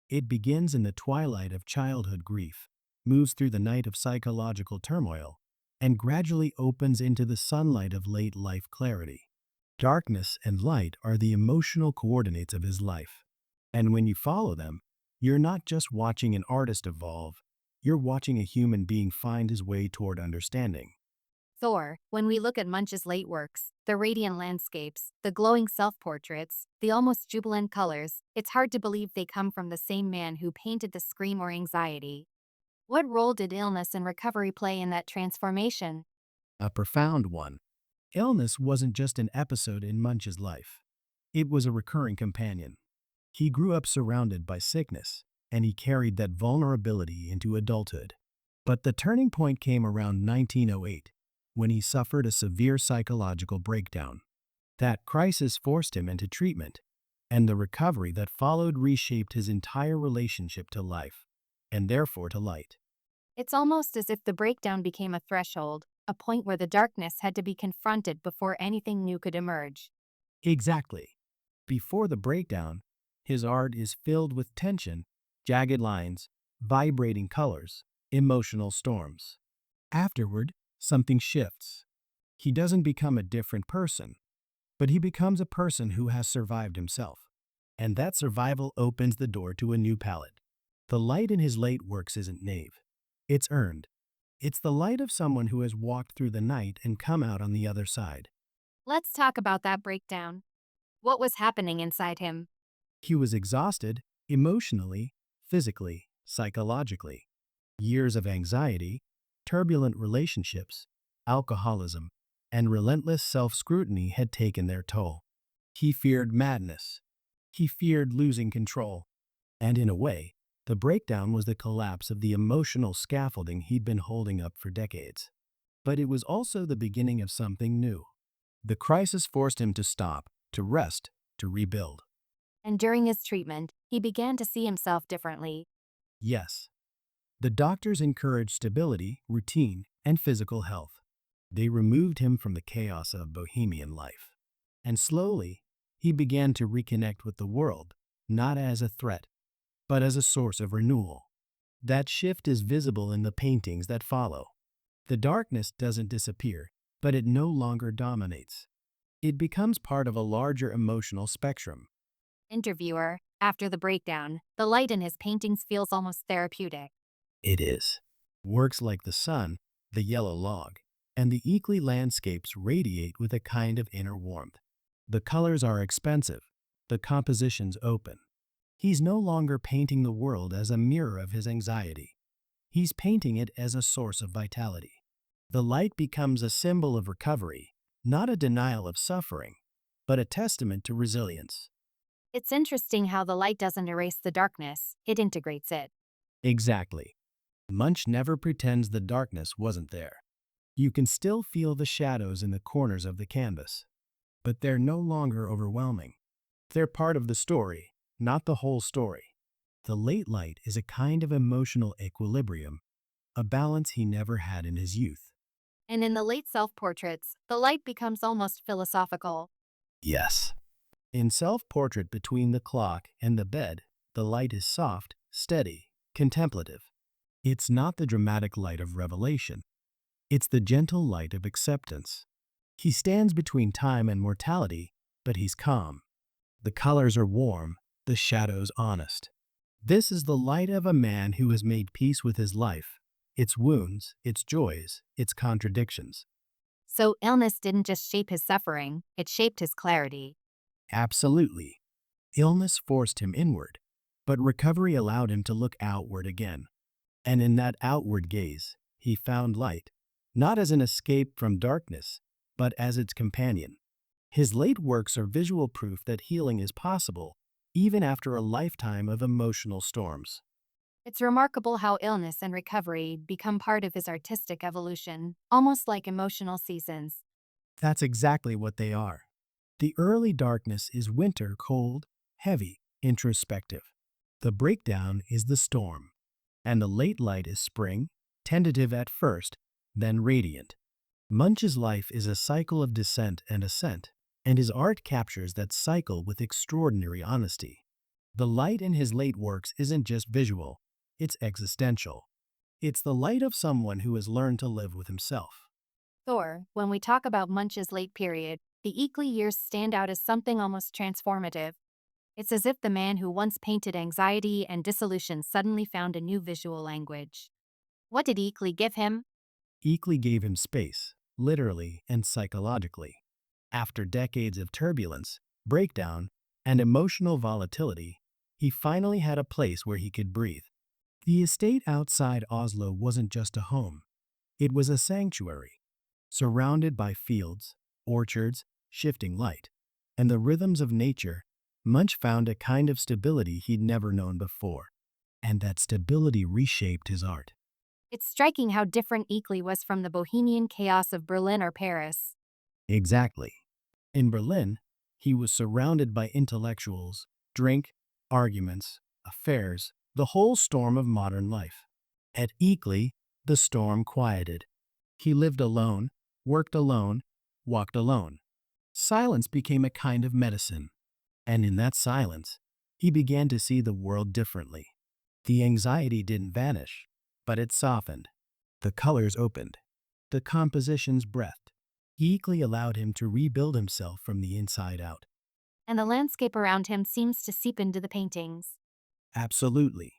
It begins in the twilight of childhood grief, moves through the night of psychological turmoil, and gradually opens into the sunlight of late life clarity. Darkness and light are the emotional coordinates of his life. And when you follow them, you're not just watching an artist evolve, you're watching a human being find his way toward understanding. Thor, when we look at Munch's late works, the radiant landscapes, the glowing self-portraits, the almost jubilant colors, it's hard to believe they come from the same man who painted the scream or anxiety. What role did illness and recovery play in that transformation? A profound one. Illness wasn't just an episode in Munch's life. It was a recurring companion. He grew up surrounded by sickness, and he carried that vulnerability into adulthood. But the turning point came around 1908, when he suffered a severe psychological breakdown. That crisis forced him into treatment, and the recovery that followed reshaped his entire relationship to life, and therefore to light. It's almost as if the breakdown became a threshold, a point where the darkness had to be confronted before anything new could emerge. Exactly. Before the breakdown, his art is filled with tension, jagged lines, vibrating colors, emotional storms. Afterward, something shifts. He doesn't become a different person, but he becomes a person who has survived himself. And that survival opens the door to a new palette. The light in his late works isn't naive. It's earned. It's the light of someone who has walked through the night and come out on the other side. Let's talk about that breakdown. What was happening inside him? He was exhausted, emotionally, physically, psychologically. Years of anxiety, turbulent relationships, alcoholism, and relentless self-scrutiny had taken their toll. He feared madness. He feared losing control. And in a way, the breakdown was the collapse of the emotional scaffolding he'd been holding up for decades. But it was also the beginning of something new. The crisis forced him to stop, to rest, to rebuild. And during his treatment, he began to see himself differently. Yes, the doctors encouraged stability, routine, and physical health. They removed him from the chaos of bohemian life. And slowly, he began to reconnect with the world, not as a threat, but as a source of renewal. That shift is visible in the paintings that follow. The darkness doesn't disappear, but it no longer dominates. It becomes part of a larger emotional spectrum. Interviewer, after the breakdown, the light in his paintings feels almost therapeutic. It is. Works like The Sun, The Yellow Log, and the Eakly landscapes radiate with a kind of inner warmth. The colors are expensive, the compositions open. He's no longer painting the world as a mirror of his anxiety. He's painting it as a source of vitality. The light becomes a symbol of recovery, not a denial of suffering, but a testament to resilience. It's interesting how the light doesn't erase the darkness, it integrates it. Exactly. Munch never pretends the darkness wasn't there. You can still feel the shadows in the corners of the canvas, but they're no longer overwhelming. They're part of the story, not the whole story. The late light is a kind of emotional equilibrium, a balance he never had in his youth. And in the late self portraits, the light becomes almost philosophical. Yes. In Self-Portrait Between the Clock and the Bed, the light is soft, steady, contemplative. It's not the dramatic light of revelation. It's the gentle light of acceptance. He stands between time and mortality, but he's calm. The colors are warm, the shadows honest. This is the light of a man who has made peace with his life, its wounds, its joys, its contradictions. So illness didn't just shape his suffering, it shaped his clarity. Absolutely. Illness forced him inward, but recovery allowed him to look outward again. And in that outward gaze, he found light, not as an escape from darkness, but as its companion. His late works are visual proof that healing is possible, even after a lifetime of emotional storms. It's remarkable how illness and recovery become part of his artistic evolution, almost like emotional seasons. That's exactly what they are. The early darkness is winter, cold, heavy, introspective. The breakdown is the storm, and the late light is spring, tentative at first, then radiant. Munch's life is a cycle of descent and ascent, and his art captures that cycle with extraordinary honesty. The light in his late works isn't just visual, it's existential. It's the light of someone who has learned to live with himself. Thor, when we talk about Munch's late period, the Eakly years stand out as something almost transformative. It's as if the man who once painted anxiety and dissolution suddenly found a new visual language. What did Eakly give him? Eakly gave him space, literally and psychologically. After decades of turbulence, breakdown, and emotional volatility, he finally had a place where he could breathe. The estate outside Oslo wasn't just a home, it was a sanctuary, surrounded by fields, orchards, shifting light, and the rhythms of nature. Munch found a kind of stability he'd never known before, and that stability reshaped his art. It's striking how different Eakly was from the bohemian chaos of Berlin or Paris. Exactly. In Berlin, he was surrounded by intellectuals, drink, arguments, affairs, the whole storm of modern life. At Eakly, the storm quieted. He lived alone, worked alone, walked alone. Silence became a kind of medicine, and in that silence, he began to see the world differently. The anxiety didn't vanish, but it softened. The colors opened. The compositions breathed. Eakly allowed him to rebuild himself from the inside out. And the landscape around him seems to seep into the paintings. Absolutely.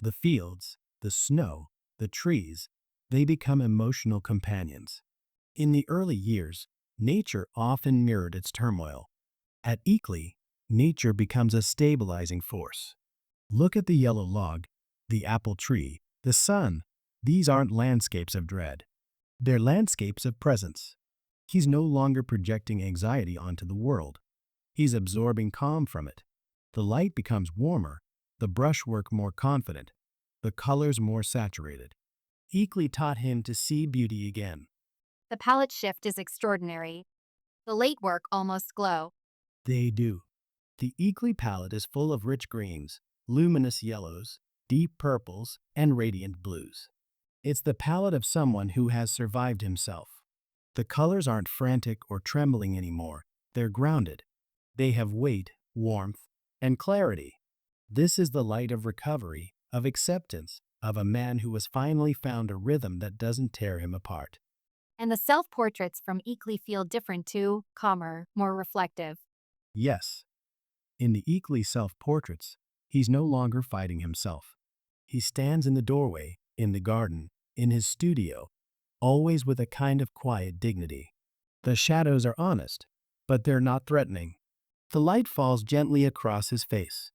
The fields, the snow, the trees, they become emotional companions. In the early years, nature often mirrored its turmoil. At Eakly, nature becomes a stabilizing force. Look at the yellow log, the apple tree, the sun. These aren't landscapes of dread. They're landscapes of presence. He's no longer projecting anxiety onto the world. He's absorbing calm from it. The light becomes warmer, the brushwork more confident, the colors more saturated. Eakly taught him to see beauty again. The palette shift is extraordinary. The late work almost glow. They do. The Eakly palette is full of rich greens, luminous yellows, deep purples, and radiant blues. It's the palette of someone who has survived himself. The colors aren't frantic or trembling anymore. They're grounded. They have weight, warmth, and clarity. This is the light of recovery, of acceptance, of a man who has finally found a rhythm that doesn't tear him apart. And the self-portraits from Eakly feel different too, calmer, more reflective. Yes, in the Eakly self-portraits, he's no longer fighting himself. He stands in the doorway, in the garden, in his studio, always with a kind of quiet dignity. The shadows are honest, but they're not threatening. The light falls gently across his face.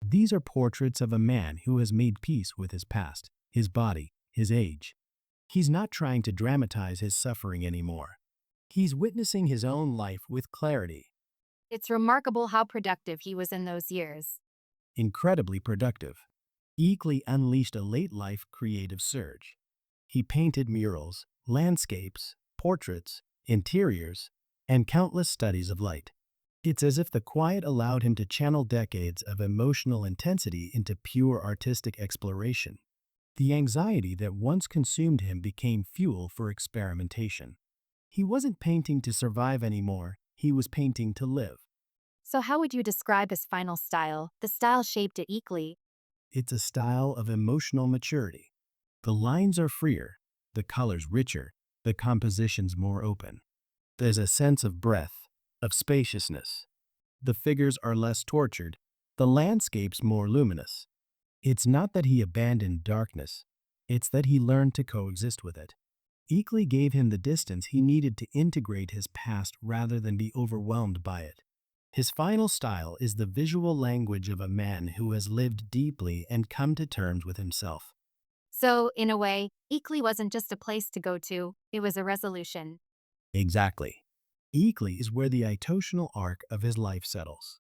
These are portraits of a man who has made peace with his past, his body, his age. He's not trying to dramatize his suffering anymore. He's witnessing his own life with clarity. It's remarkable how productive he was in those years. Incredibly productive. Eakly unleashed a late-life creative surge. He painted murals, landscapes, portraits, interiors, and countless studies of light. It's as if the quiet allowed him to channel decades of emotional intensity into pure artistic exploration. The anxiety that once consumed him became fuel for experimentation. He wasn't painting to survive anymore, he was painting to live. So, how would you describe his final style, the style shaped at Eakly? It's a style of emotional maturity. The lines are freer, the colors richer, the compositions more open. There's a sense of breadth, of spaciousness. The figures are less tortured, the landscapes more luminous. It's not that he abandoned darkness, it's that he learned to coexist with it. Eakly gave him the distance he needed to integrate his past rather than be overwhelmed by it. His final style is the visual language of a man who has lived deeply and come to terms with himself. So, in a way, Eakly wasn't just a place to go to, it was a resolution. Exactly. Eakly is where the itotional arc of his life settles.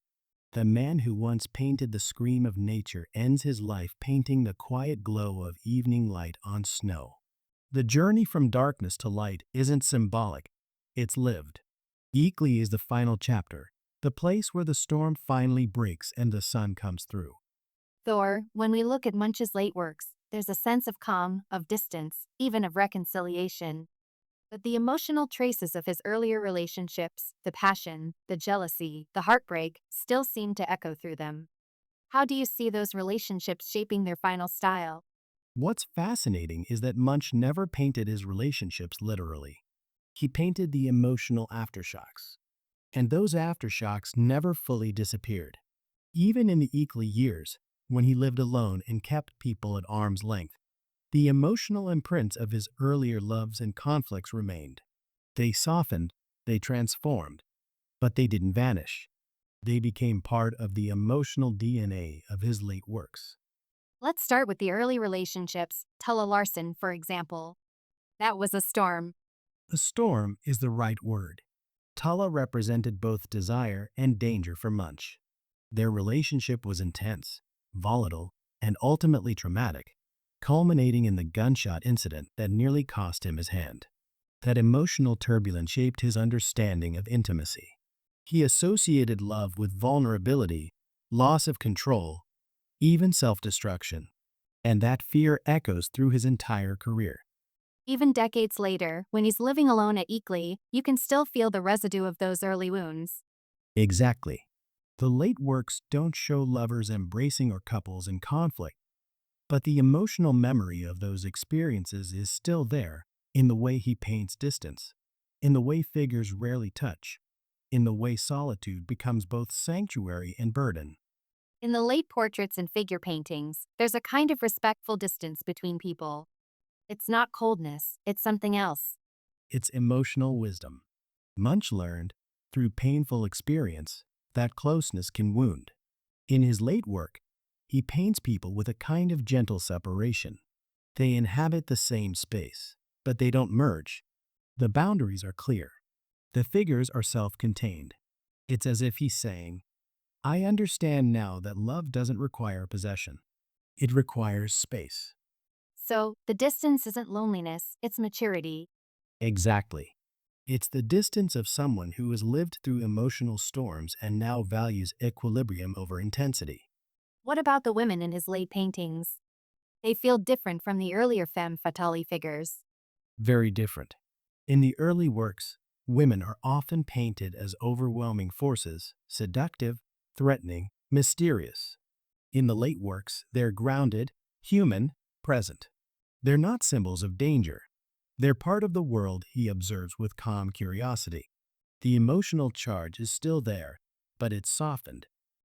The man who once painted the scream of nature ends his life painting the quiet glow of evening light on snow. The journey from darkness to light isn't symbolic, it's lived. Eakly is the final chapter, the place where the storm finally breaks and the sun comes through. Thor, when we look at Munch's late works, there's a sense of calm, of distance, even of reconciliation. But the emotional traces of his earlier relationships, the passion, the jealousy, the heartbreak, still seem to echo through them. How do you see those relationships shaping their final style? What's fascinating is that Munch never painted his relationships literally. He painted the emotional aftershocks. And those aftershocks never fully disappeared. Even in the Eakly years, when he lived alone and kept people at arm's length, the emotional imprints of his earlier loves and conflicts remained. They softened, they transformed, but they didn't vanish. They became part of the emotional DNA of his late works. Let's start with the early relationships, Tulla Larson, for example. That was a storm. A storm is the right word. Tulla represented both desire and danger for Munch. Their relationship was intense, volatile, and ultimately traumatic, culminating in the gunshot incident that nearly cost him his hand. That emotional turbulence shaped his understanding of intimacy. He associated love with vulnerability, loss of control, even self-destruction, and that fear echoes through his entire career. Even decades later, when he's living alone at Eakly, you can still feel the residue of those early wounds. Exactly. The late works don't show lovers embracing or couples in conflict, but the emotional memory of those experiences is still there in the way he paints distance, in the way figures rarely touch, in the way solitude becomes both sanctuary and burden. In the late portraits and figure paintings, there's a kind of respectful distance between people. It's not coldness, it's something else. It's emotional wisdom. Munch learned, through painful experience, that closeness can wound. In his late work, he paints people with a kind of gentle separation. They inhabit the same space, but they don't merge. The boundaries are clear. The figures are self-contained. It's as if he's saying, I understand now that love doesn't require possession. It requires space. So, the distance isn't loneliness, it's maturity. Exactly. It's the distance of someone who has lived through emotional storms and now values equilibrium over intensity. What about the women in his late paintings? They feel different from the earlier femme fatale figures. Very different. In the early works, women are often painted as overwhelming forces, seductive, threatening, mysterious. In the late works, they're grounded, human, present. They're not symbols of danger. They're part of the world he observes with calm curiosity. The emotional charge is still there, but it's softened.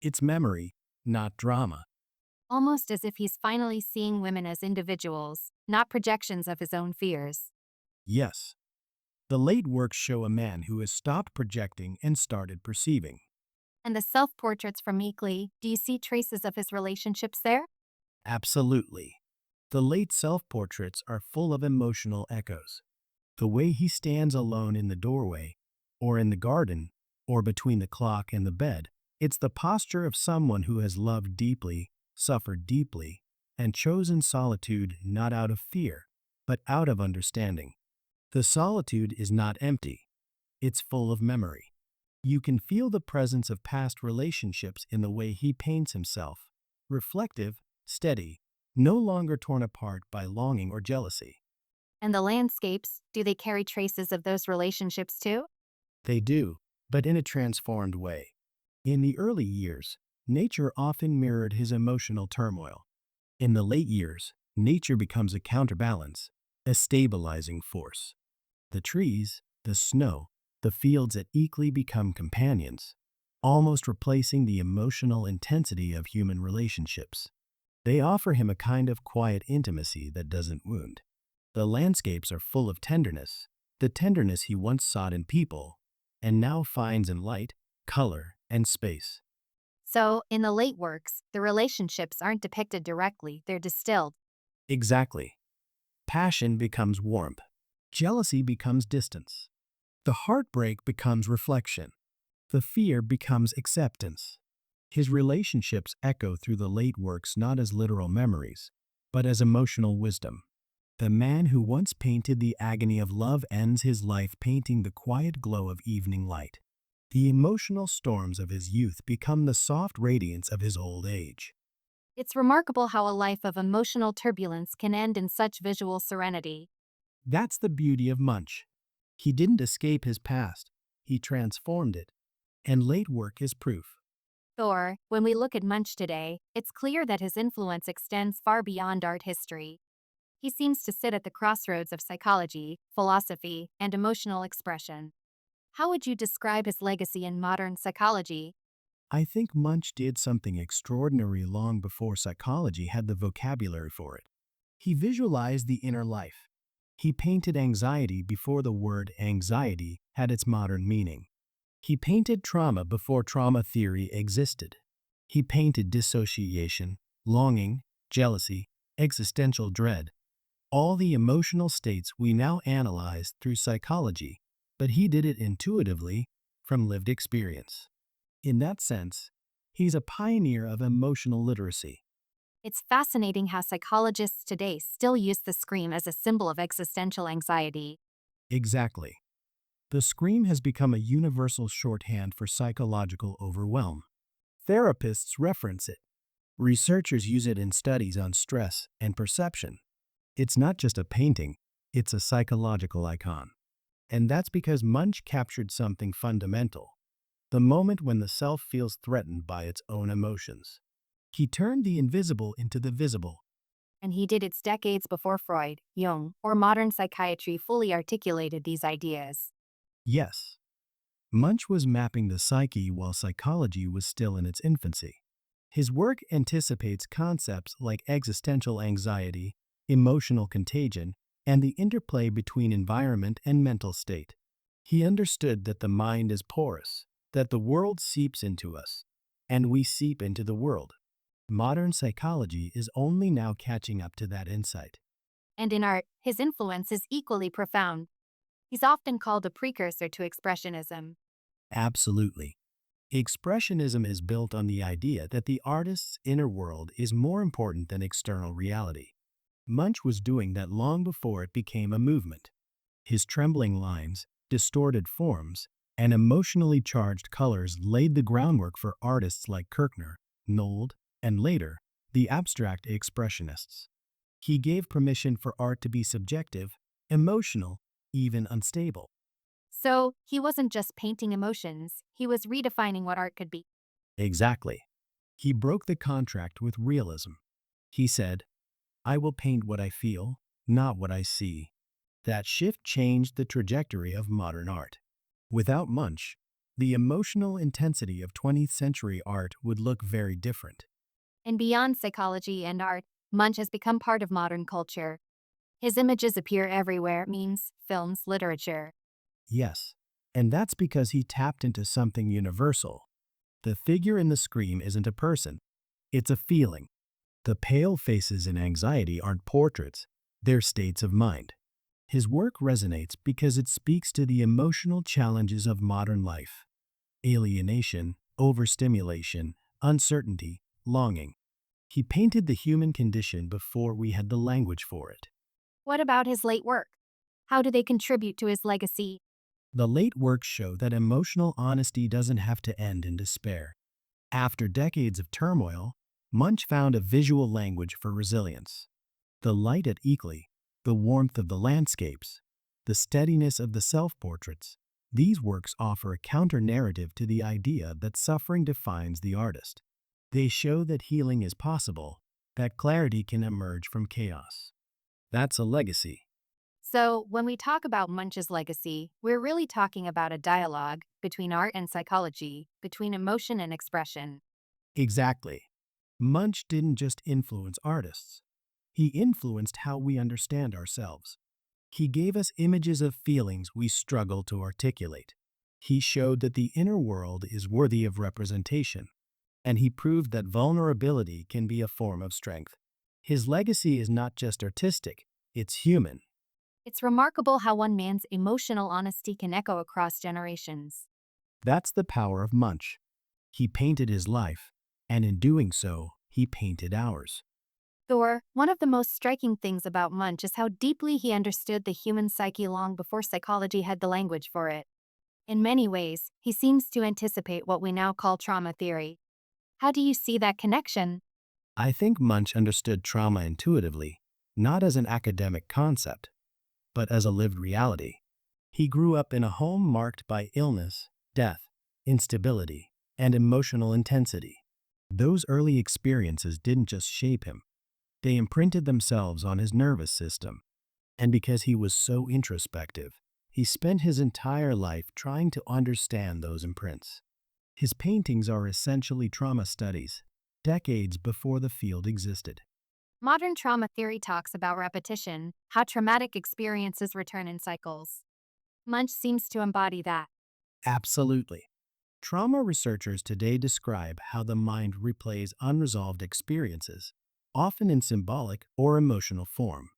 It's memory, not drama. Almost as if he's finally seeing women as individuals, not projections of his own fears. Yes, the late works show a man who has stopped projecting and started perceiving. And the self portraits from Eakly, do you see traces of his relationships there? Absolutely. The late self-portraits are full of emotional echoes. The way he stands alone in the doorway, or in the garden, or between the clock and the bed, it's the posture of someone who has loved deeply, suffered deeply, and chosen solitude not out of fear, but out of understanding. The solitude is not empty, it's full of memory. You can feel the presence of past relationships in the way he paints himself, reflective, steady, no longer torn apart by longing or jealousy. And the landscapes, do they carry traces of those relationships too? They do, but in a transformed way. In the early years, nature often mirrored his emotional turmoil. In the late years, nature becomes a counterbalance, a stabilizing force. The trees, the snow, the fields at Eakly become companions, almost replacing the emotional intensity of human relationships. They offer him a kind of quiet intimacy that doesn't wound. The landscapes are full of tenderness, the tenderness he once sought in people, and now finds in light, color, and space. So, in the late works, the relationships aren't depicted directly, they're distilled. Exactly. Passion becomes warmth. Jealousy becomes distance. The heartbreak becomes reflection. The fear becomes acceptance. His relationships echo through the late works not as literal memories, but as emotional wisdom. The man who once painted the agony of love ends his life painting the quiet glow of evening light. The emotional storms of his youth become the soft radiance of his old age. It's remarkable how a life of emotional turbulence can end in such visual serenity. That's the beauty of Munch. He didn't escape his past, he transformed it. And late work is proof. Thor, when we look at Munch today, it's clear that his influence extends far beyond art history. He seems to sit at the crossroads of psychology, philosophy, and emotional expression. How would you describe his legacy in modern psychology? I think Munch did something extraordinary long before psychology had the vocabulary for it. He visualized the inner life. He painted anxiety before the word anxiety had its modern meaning. He painted trauma before trauma theory existed. He painted dissociation, longing, jealousy, existential dread, all the emotional states we now analyze through psychology, but he did it intuitively from lived experience. In that sense, he's a pioneer of emotional literacy. It's fascinating how psychologists today still use the scream as a symbol of existential anxiety. Exactly. The scream has become a universal shorthand for psychological overwhelm. Therapists reference it. Researchers use it in studies on stress and perception. It's not just a painting, it's a psychological icon. And that's because Munch captured something fundamental, the moment when the self feels threatened by its own emotions. He turned the invisible into the visible. And he did it decades before Freud, Jung, or modern psychiatry fully articulated these ideas. Yes, Munch was mapping the psyche while psychology was still in its infancy. His work anticipates concepts like existential anxiety, emotional contagion, and the interplay between environment and mental state. He understood that the mind is porous, that the world seeps into us, and we seep into the world. Modern psychology is only now catching up to that insight. And in art, his influence is equally profound. He's often called a precursor to Expressionism. Absolutely. Expressionism is built on the idea that the artist's inner world is more important than external reality. Munch was doing that long before it became a movement. His trembling lines, distorted forms, and emotionally charged colors laid the groundwork for artists like Kirchner, Nold, and later, the abstract expressionists. He gave permission for art to be subjective, emotional, even unstable. So, he wasn't just painting emotions, he was redefining what art could be. Exactly. He broke the contract with realism. He said, I will paint what I feel, not what I see. That shift changed the trajectory of modern art. Without Munch, the emotional intensity of 20th century art would look very different. And beyond psychology and art, Munch has become part of modern culture. His images appear everywhere, memes, films, literature. Yes, and that's because he tapped into something universal. The figure in the scream isn't a person, it's a feeling. The pale faces in anxiety aren't portraits, they're states of mind. His work resonates because it speaks to the emotional challenges of modern life: alienation, overstimulation, uncertainty, longing. He painted the human condition before we had the language for it. What about his late work? How do they contribute to his legacy? The late works show that emotional honesty doesn't have to end in despair. After decades of turmoil, Munch found a visual language for resilience. The light at Eakly, the warmth of the landscapes, the steadiness of the self-portraits, these works offer a counter-narrative to the idea that suffering defines the artist. They show that healing is possible, that clarity can emerge from chaos. That's a legacy. So, when we talk about Munch's legacy, we're really talking about a dialogue between art and psychology, between emotion and expression. Exactly. Munch didn't just influence artists. He influenced how we understand ourselves. He gave us images of feelings we struggle to articulate. He showed that the inner world is worthy of representation, and he proved that vulnerability can be a form of strength. His legacy is not just artistic, it's human. It's remarkable how one man's emotional honesty can echo across generations. That's the power of Munch. He painted his life, and in doing so, he painted ours. Thor, one of the most striking things about Munch is how deeply he understood the human psyche long before psychology had the language for it. In many ways, he seems to anticipate what we now call trauma theory. How do you see that connection? I think Munch understood trauma intuitively, not as an academic concept, but as a lived reality. He grew up in a home marked by illness, death, instability, and emotional intensity. Those early experiences didn't just shape him, they imprinted themselves on his nervous system. And because he was so introspective, he spent his entire life trying to understand those imprints. His paintings are essentially trauma studies, decades before the field existed. Modern trauma theory talks about repetition, how traumatic experiences return in cycles. Munch seems to embody that. Absolutely. Trauma researchers today describe how the mind replays unresolved experiences, often in symbolic or emotional form.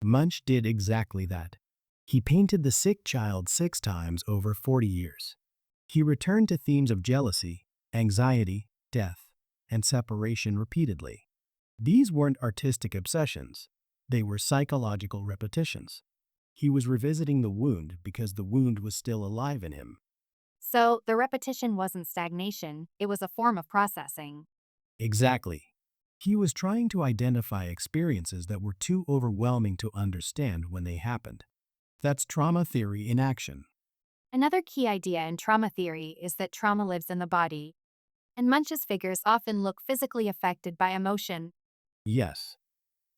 Munch did exactly that. He painted the sick child 6 times over 40 years. He returned to themes of jealousy, anxiety, death, and separation repeatedly. These weren't artistic obsessions, they were psychological repetitions. He was revisiting the wound because the wound was still alive in him. So, the repetition wasn't stagnation, it was a form of processing. Exactly. He was trying to identify experiences that were too overwhelming to understand when they happened. That's trauma theory in action. Another key idea in trauma theory is that trauma lives in the body, and Munch's figures often look physically affected by emotion. Yes.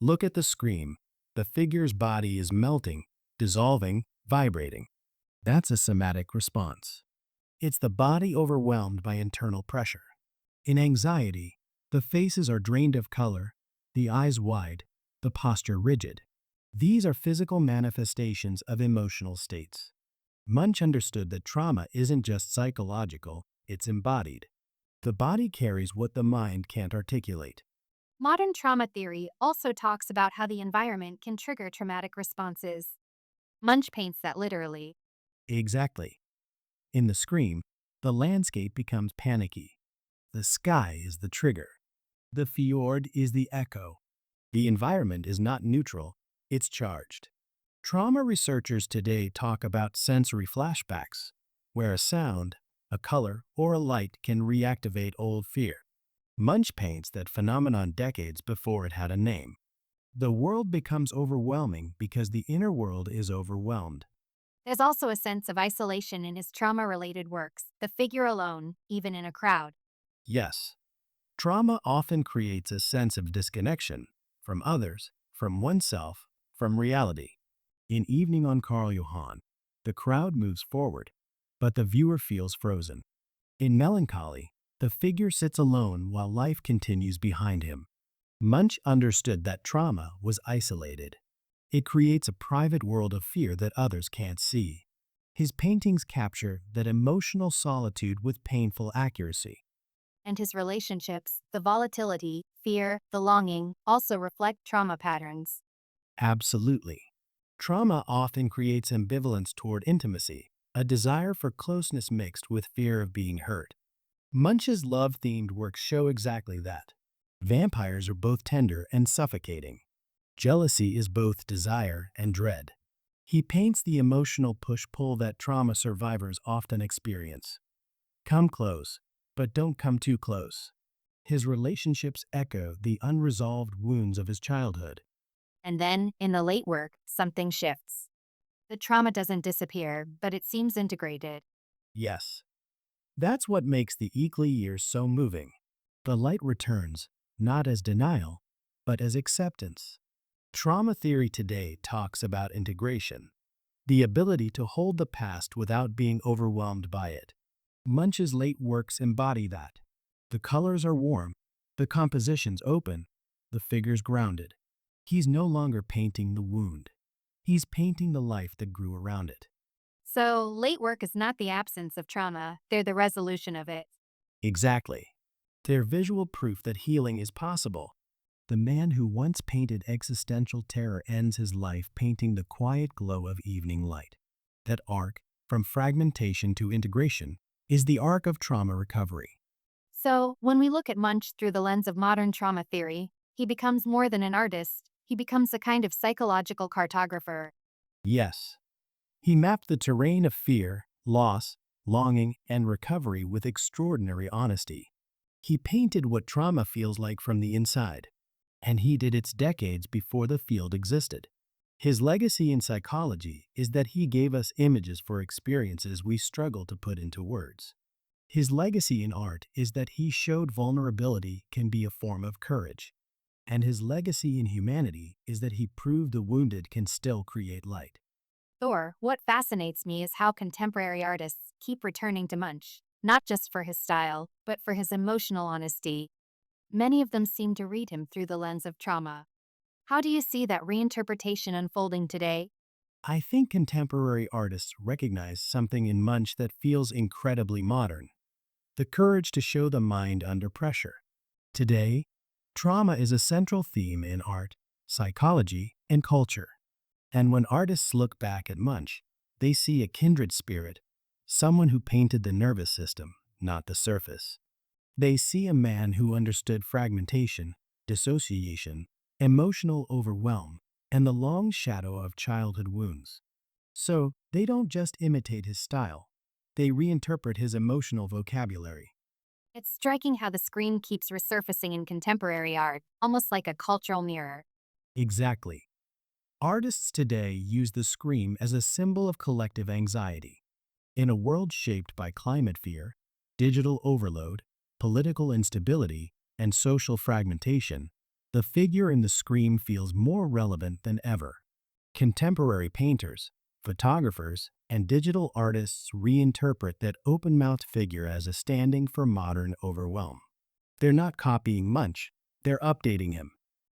Look at the scream. The figure's body is melting, dissolving, vibrating. That's a somatic response. It's the body overwhelmed by internal pressure. In anxiety, the faces are drained of color, the eyes wide, the posture rigid. These are physical manifestations of emotional states. Munch understood that trauma isn't just psychological, it's embodied. The body carries what the mind can't articulate. Modern trauma theory also talks about how the environment can trigger traumatic responses. Munch paints that literally. Exactly. In the scream, the landscape becomes panicky. The sky is the trigger. The fjord is the echo. The environment is not neutral, it's charged. Trauma researchers today talk about sensory flashbacks, where a sound, a color, or a light can reactivate old fear. Munch paints that phenomenon decades before it had a name. The world becomes overwhelming because the inner world is overwhelmed. There's also a sense of isolation in his trauma related works, the figure alone, even in a crowd. Yes, trauma often creates a sense of disconnection from others, from oneself, from reality. In Evening on Carl Johan, the crowd moves forward, but the viewer feels frozen. In Melancholy, the figure sits alone while life continues behind him. Munch understood that trauma was isolated. It creates a private world of fear that others can't see. His paintings capture that emotional solitude with painful accuracy. And his relationships, the volatility, fear, the longing, also reflect trauma patterns. Absolutely. Trauma often creates ambivalence toward intimacy, a desire for closeness mixed with fear of being hurt. Munch's love-themed works show exactly that. Vampires are both tender and suffocating. Jealousy is both desire and dread. He paints the emotional push-pull that trauma survivors often experience. Come close, but don't come too close. His relationships echo the unresolved wounds of his childhood. And then, in the late work, something shifts. The trauma doesn't disappear, but it seems integrated. Yes, that's what makes the Eakly years so moving. The light returns, not as denial, but as acceptance. Trauma theory today talks about integration, the ability to hold the past without being overwhelmed by it. Munch's late works embody that. The colors are warm, the composition's open, the figures grounded. He's no longer painting the wound. He's painting the life that grew around it. So, late work is not the absence of trauma, they're the resolution of it. Exactly. They're visual proof that healing is possible. The man who once painted existential terror ends his life painting the quiet glow of evening light. That arc, from fragmentation to integration, is the arc of trauma recovery. So, when we look at Munch through the lens of modern trauma theory, he becomes more than an artist, he becomes a kind of psychological cartographer. Yes, he mapped the terrain of fear, loss, longing, and recovery with extraordinary honesty. He painted what trauma feels like from the inside, and he did it decades before the field existed. His legacy in psychology is that he gave us images for experiences we struggle to put into words. His legacy in art is that he showed vulnerability can be a form of courage. And his legacy in humanity is that he proved the wounded can still create light. Or, what fascinates me is how contemporary artists keep returning to Munch, not just for his style, but for his emotional honesty. Many of them seem to read him through the lens of trauma. How do you see that reinterpretation unfolding today? I think contemporary artists recognize something in Munch that feels incredibly modern: the courage to show the mind under pressure. Today, trauma is a central theme in art, psychology, and culture. And when artists look back at Munch, they see a kindred spirit, someone who painted the nervous system, not the surface. They see a man who understood fragmentation, dissociation, emotional overwhelm, and the long shadow of childhood wounds. So, they don't just imitate his style, they reinterpret his emotional vocabulary. It's striking how the scream keeps resurfacing in contemporary art, almost like a cultural mirror. Exactly. Artists today use the scream as a symbol of collective anxiety. In a world shaped by climate fear, digital overload, political instability, and social fragmentation, the figure in the scream feels more relevant than ever. Contemporary painters, photographers, and digital artists reinterpret that open-mouthed figure as a standing for modern overwhelm. They're not copying Munch, they're updating him.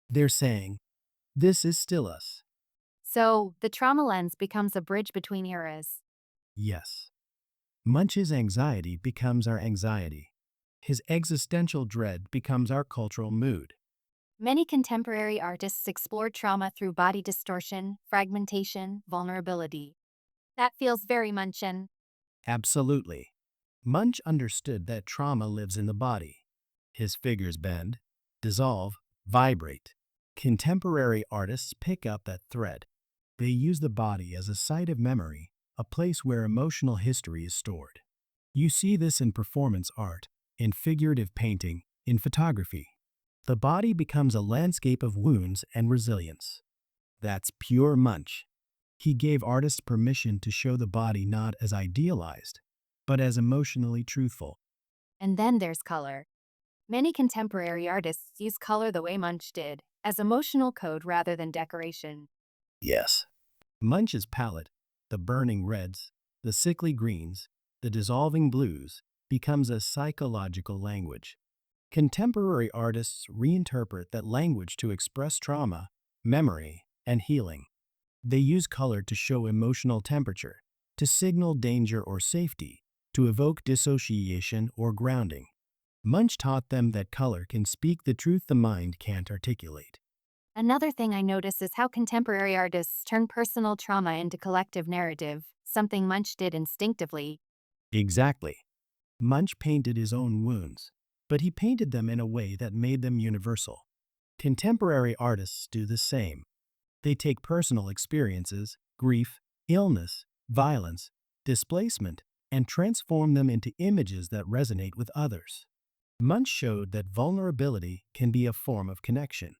They're saying, "This is still us." So, the trauma lens becomes a bridge between eras. Yes. Munch's anxiety becomes our anxiety. His existential dread becomes our cultural mood. Many contemporary artists explore trauma through body distortion, fragmentation, vulnerability. That feels very Munchian. Absolutely. Munch understood that trauma lives in the body. His figures bend, dissolve, vibrate. Contemporary artists pick up that thread. They use the body as a site of memory, a place where emotional history is stored. You see this in performance art, in figurative painting, in photography. The body becomes a landscape of wounds and resilience. That's pure Munch. He gave artists permission to show the body not as idealized, but as emotionally truthful. And then there's color. Many contemporary artists use color the way Munch did, as emotional code rather than decoration. Yes. Munch's palette, the burning reds, the sickly greens, the dissolving blues, becomes a psychological language. Contemporary artists reinterpret that language to express trauma, memory, and healing. They use color to show emotional temperature, to signal danger or safety, to evoke dissociation or grounding. Munch taught them that color can speak the truth the mind can't articulate. Another thing I notice is how contemporary artists turn personal trauma into collective narrative, something Munch did instinctively. Exactly. Munch painted his own wounds, but he painted them in a way that made them universal. Contemporary artists do the same. They take personal experiences, grief, illness, violence, displacement, and transform them into images that resonate with others. Munch showed that vulnerability can be a form of connection.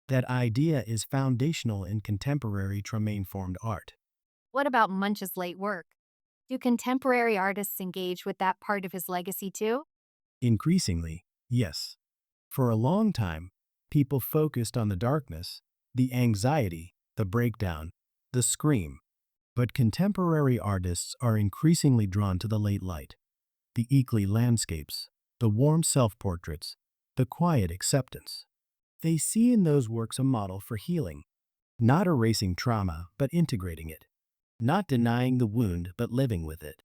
That idea is foundational in contemporary trauma-informed art. What about Munch's late work? Do contemporary artists engage with that part of his legacy too? Increasingly, yes. For a long time, people focused on the darkness, the anxiety, the breakdown, the scream. But contemporary artists are increasingly drawn to the late light, the earthly landscapes, the warm self-portraits, the quiet acceptance. They see in those works a model for healing, not erasing trauma but integrating it, not denying the wound but living with it.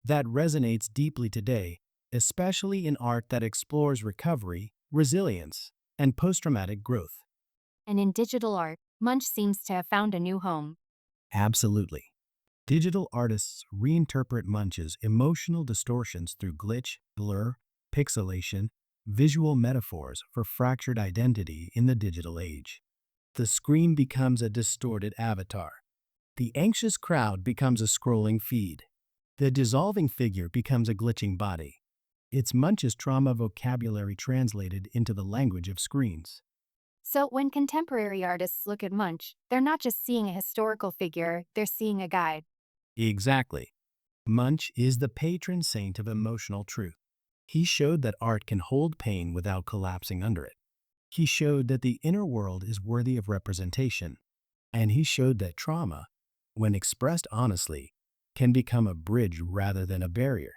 That resonates deeply today, especially in art that explores recovery, resilience, and post-traumatic growth. And in digital art, Munch seems to have found a new home. Absolutely. Digital artists reinterpret Munch's emotional distortions through glitch, blur, pixelation, visual metaphors for fractured identity in the digital age. The screen becomes a distorted avatar. The anxious crowd becomes a scrolling feed. The dissolving figure becomes a glitching body. It's Munch's trauma vocabulary translated into the language of screens. So when contemporary artists look at Munch, they're not just seeing a historical figure, they're seeing a guide. Exactly. Munch is the patron saint of emotional truth. He showed that art can hold pain without collapsing under it. He showed that the inner world is worthy of representation. And he showed that trauma, when expressed honestly, can become a bridge rather than a barrier.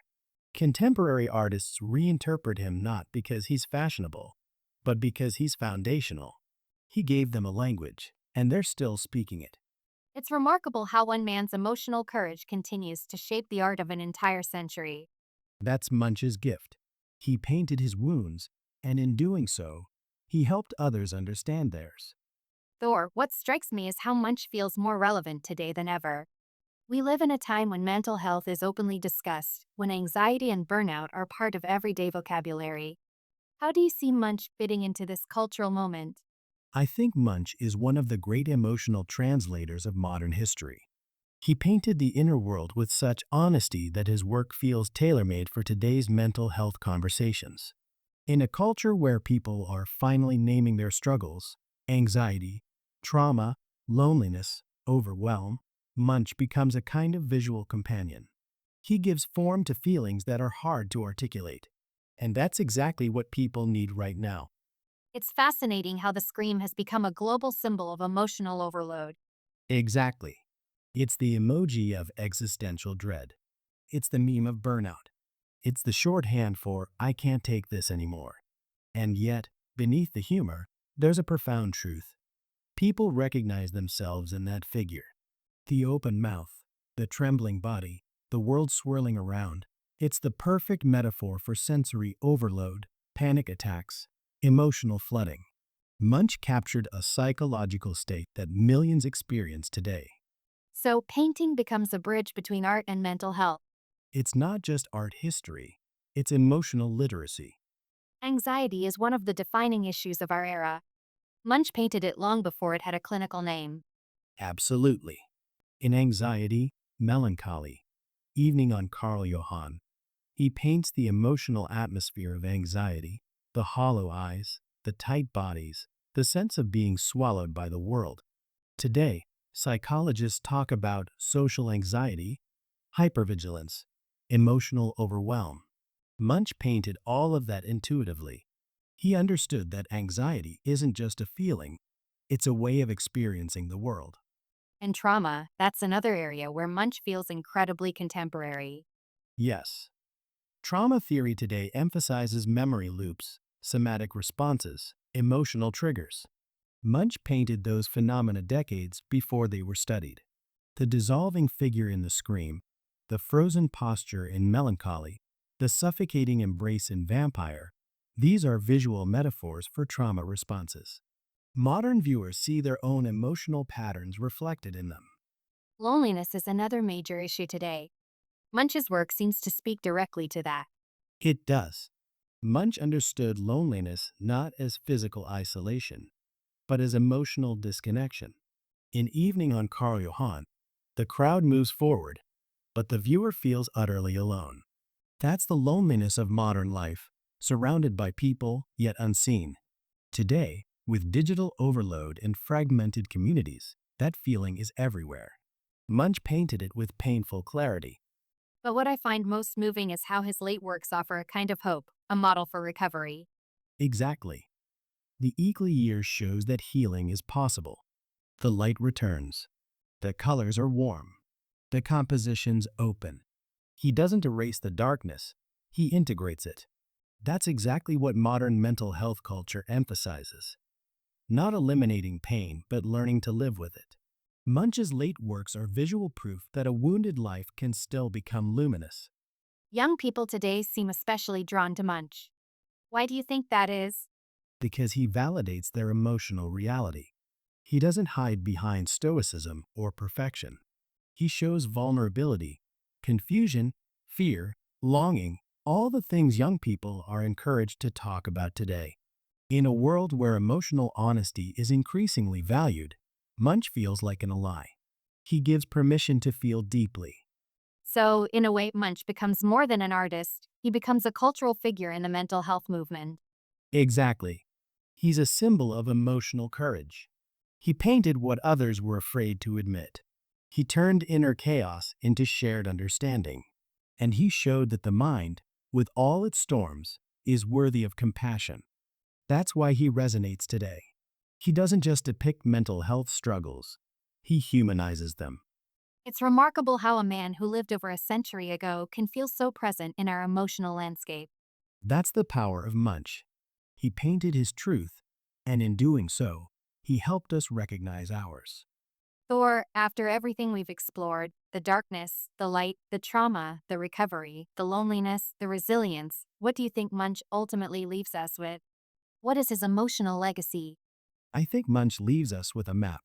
Contemporary artists reinterpret him not because he's fashionable, but because he's foundational. He gave them a language, and they're still speaking it. It's remarkable how one man's emotional courage continues to shape the art of an entire century. That's Munch's gift. He painted his wounds, and in doing so, he helped others understand theirs. Thor, what strikes me is how Munch feels more relevant today than ever. We live in a time when mental health is openly discussed, when anxiety and burnout are part of everyday vocabulary. How do you see Munch fitting into this cultural moment? I think Munch is one of the great emotional translators of modern history. He painted the inner world with such honesty that his work feels tailor-made for today's mental health conversations. In a culture where people are finally naming their struggles, anxiety, trauma, loneliness, overwhelm, Munch becomes a kind of visual companion. He gives form to feelings that are hard to articulate. And that's exactly what people need right now. It's fascinating how the scream has become a global symbol of emotional overload. Exactly. It's the emoji of existential dread. It's the meme of burnout. It's the shorthand for "I can't take this anymore." And yet, beneath the humor, there's a profound truth. People recognize themselves in that figure. The open mouth, the trembling body, the world swirling around. It's the perfect metaphor for sensory overload, panic attacks, emotional flooding. Munch captured a psychological state that millions experience today. So, painting becomes a bridge between art and mental health. It's not just art history, it's emotional literacy. Anxiety is one of the defining issues of our era. Munch painted it long before it had a clinical name. Absolutely. In Anxiety, Melancholy, Evening on Carl Johann, he paints the emotional atmosphere of anxiety, the hollow eyes, the tight bodies, the sense of being swallowed by the world. Today, psychologists talk about social anxiety, hypervigilance, emotional overwhelm. Munch painted all of that intuitively. He understood that anxiety isn't just a feeling, it's a way of experiencing the world. And trauma, that's another area where Munch feels incredibly contemporary. Yes, trauma theory today emphasizes memory loops, somatic responses, emotional triggers. Munch painted those phenomena decades before they were studied. The dissolving figure in the scream, the frozen posture in Melancholy, the suffocating embrace in Vampire, these are visual metaphors for trauma responses. Modern viewers see their own emotional patterns reflected in them. Loneliness is another major issue today. Munch's work seems to speak directly to that. It does. Munch understood loneliness not as physical isolation, but as emotional disconnection. In Evening on Carl Johann, The crowd moves forward, but the viewer feels utterly alone. That's the loneliness of modern life, surrounded by people, yet unseen. Today, with digital overload and fragmented communities, that feeling is everywhere. Munch painted it with painful clarity. But what I find most moving is how his late works offer a kind of hope, a model for recovery. Exactly. The Eagly Years shows that healing is possible. The light returns. The colors are warm. The composition's open. He doesn't erase the darkness, he integrates it. That's exactly what modern mental health culture emphasizes. Not eliminating pain, but learning to live with it. Munch's late works are visual proof that a wounded life can still become luminous. Young people today seem especially drawn to Munch. Why do you think that is? Because he validates their emotional reality. He doesn't hide behind stoicism or perfection. He shows vulnerability, confusion, fear, longing, all the things young people are encouraged to talk about today. In a world where emotional honesty is increasingly valued, Munch feels like an ally. He gives permission to feel deeply. So, in a way, Munch becomes more than an artist, he becomes a cultural figure in the mental health movement. Exactly. He's a symbol of emotional courage. He painted what others were afraid to admit. He turned inner chaos into shared understanding. And he showed that the mind, with all its storms, is worthy of compassion. That's why he resonates today. He doesn't just depict mental health struggles, he humanizes them. It's remarkable how a man who lived over a century ago can feel so present in our emotional landscape. That's the power of Munch. He painted his truth, and in doing so, he helped us recognize ours. Thor, after everything we've explored, the darkness, the light, the trauma, the recovery, the loneliness, the resilience, what do you think Munch ultimately leaves us with? What is his emotional legacy? I think Munch leaves us with a map.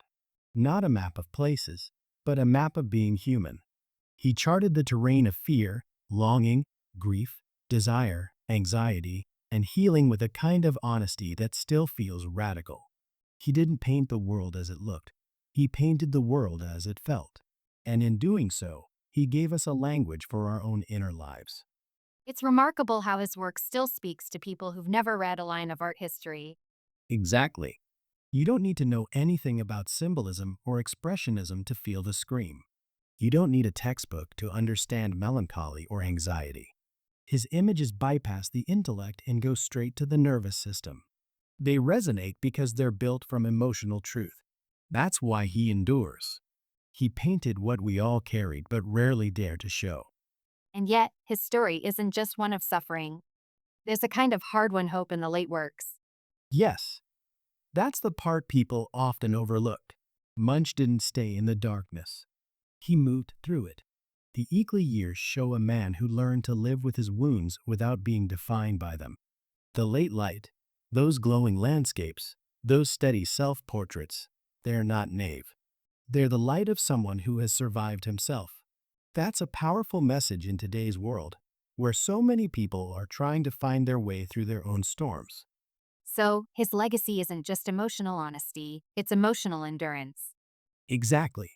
Not a map of places, but a map of being human. He charted the terrain of fear, longing, grief, desire, anxiety, and healing with a kind of honesty that still feels radical. He didn't paint the world as it looked. He painted the world as it felt. And in doing so, he gave us a language for our own inner lives. It's remarkable how his work still speaks to people who've never read a line of art history. Exactly. You don't need to know anything about symbolism or expressionism to feel the scream. You don't need a textbook to understand melancholy or anxiety. His images bypass the intellect and go straight to the nervous system. They resonate because they're built from emotional truth. That's why he endures. He painted what we all carried but rarely dare to show. And yet, his story isn't just one of suffering. There's a kind of hard-won hope in the late works. Yes, that's the part people often overlook. Munch didn't stay in the darkness. He moved through it. The Eagly Years show a man who learned to live with his wounds without being defined by them. The late light, those glowing landscapes, those steady self-portraits, they're not naive. They're the light of someone who has survived himself. That's a powerful message in today's world, where so many people are trying to find their way through their own storms. So, his legacy isn't just emotional honesty, it's emotional endurance. Exactly.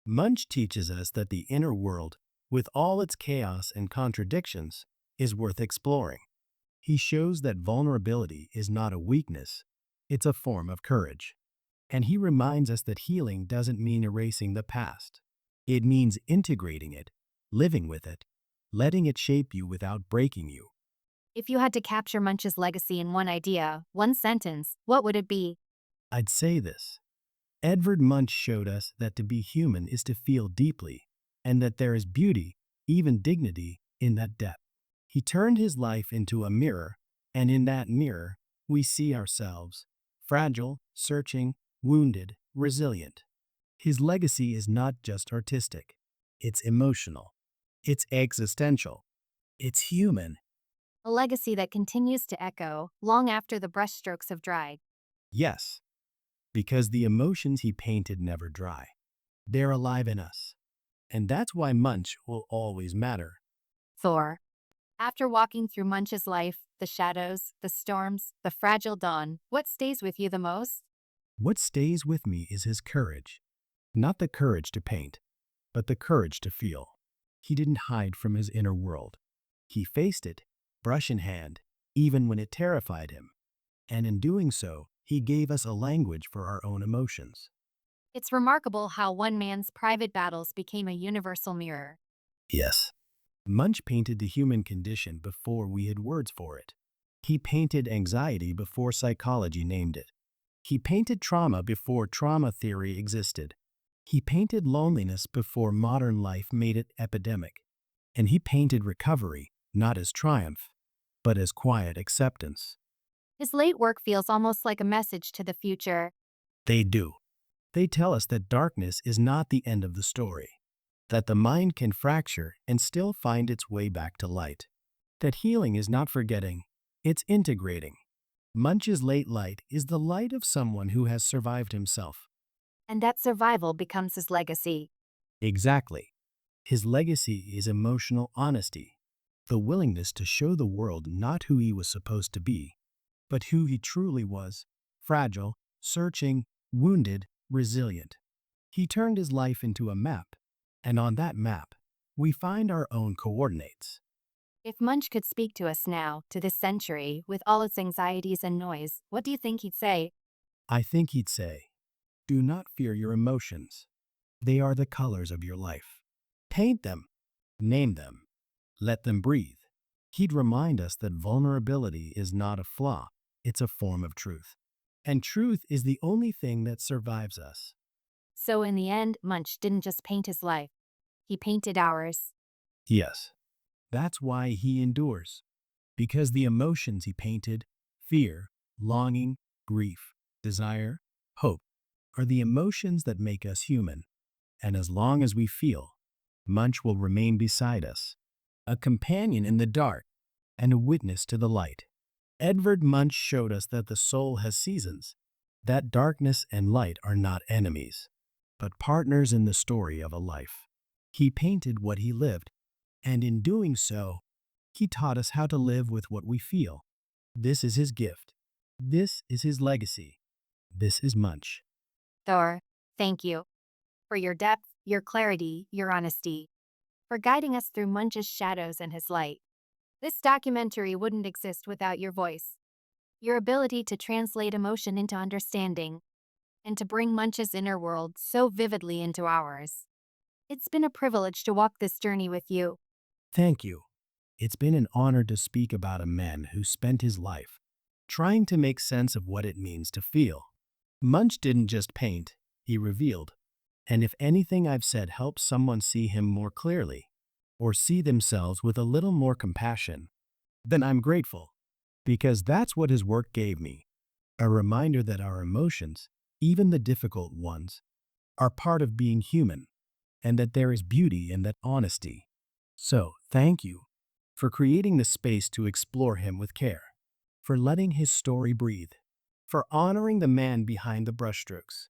Munch teaches us that the inner world, with all its chaos and contradictions, is worth exploring. He shows that vulnerability is not a weakness, it's a form of courage. And he reminds us that healing doesn't mean erasing the past. It means integrating it, living with it, letting it shape you without breaking you. If you had to capture Munch's legacy in one idea, one sentence, what would it be? I'd say this. Edvard Munch showed us that to be human is to feel deeply, and that there is beauty, even dignity, in that depth. He turned his life into a mirror, and in that mirror, we see ourselves, fragile, searching, wounded, resilient. His legacy is not just artistic. It's emotional. It's existential. It's human. A legacy that continues to echo long after the brushstrokes have dried. Yes, because the emotions he painted never dry. They're alive in us. And that's why Munch will always matter. Thor. After walking through Munch's life, the shadows, the storms, the fragile dawn, what stays with you the most? What stays with me is his courage. Not the courage to paint, but the courage to feel. He didn't hide from his inner world. He faced it, brush in hand, even when it terrified him. And in doing so, he gave us a language for our own emotions. It's remarkable how one man's private battles became a universal mirror. Yes. Munch painted the human condition before we had words for it. He painted anxiety before psychology named it. He painted trauma before trauma theory existed. He painted loneliness before modern life made it epidemic. And he painted recovery not as triumph, but as quiet acceptance. His late work feels almost like a message to the future. They do. They tell us that darkness is not the end of the story, that the mind can fracture and still find its way back to light, that healing is not forgetting, it's integrating. Munch's late light is the light of someone who has survived himself. And that survival becomes his legacy. Exactly. His legacy is emotional honesty, the willingness to show the world not who he was supposed to be, but who he truly was: fragile, searching, wounded, resilient. He turned his life into a map, and on that map, we find our own coordinates. If Munch could speak to us now, to this century, with all its anxieties and noise, what do you think he'd say? I think he'd say, do not fear your emotions. They are the colors of your life. Paint them, name them, let them breathe. He'd remind us that vulnerability is not a flaw, it's a form of truth. And truth is the only thing that survives us. So in the end, Munch didn't just paint his life. He painted ours. Yes, that's why he endures. Because the emotions he painted, fear, longing, grief, desire, hope, are the emotions that make us human. And as long as we feel, Munch will remain beside us, a companion in the dark and a witness to the light. Edvard Munch showed us that the soul has seasons, that darkness and light are not enemies, but partners in the story of a life. He painted what he lived, and in doing so, he taught us how to live with what we feel. This is his gift. This is his legacy. This is Munch. Thor, thank you. For your depth, your clarity, your honesty. For guiding us through Munch's shadows and his light. This documentary wouldn't exist without your voice. Your ability to translate emotion into understanding. And to bring Munch's inner world so vividly into ours. It's been a privilege to walk this journey with you. Thank you. It's been an honor to speak about a man who spent his life trying to make sense of what it means to feel. Munch didn't just paint, he revealed. And if anything I've said helps someone see him more clearly, or see themselves with a little more compassion, then I'm grateful. Because that's what his work gave me. A reminder that our emotions, even the difficult ones, are part of being human, and that there is beauty in that honesty. So, thank you for creating the space to explore him with care, for letting his story breathe, for honoring the man behind the brushstrokes.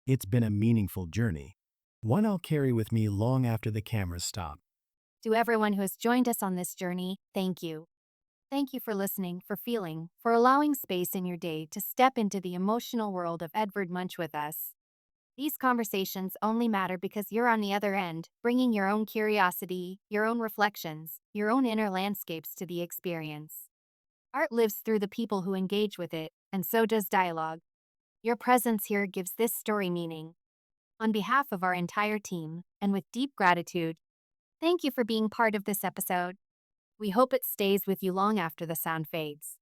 It's been a meaningful journey, one I'll carry with me long after the cameras stop. To everyone who has joined us on this journey, thank you. Thank you for listening, for feeling, for allowing space in your day to step into the emotional world of Edvard Munch with us. These conversations only matter because you're on the other end, bringing your own curiosity, your own reflections, your own inner landscapes to the experience. Art lives through the people who engage with it, and so does dialogue. Your presence here gives this story meaning. On behalf of our entire team, and with deep gratitude, thank you for being part of this episode. We hope it stays with you long after the sound fades.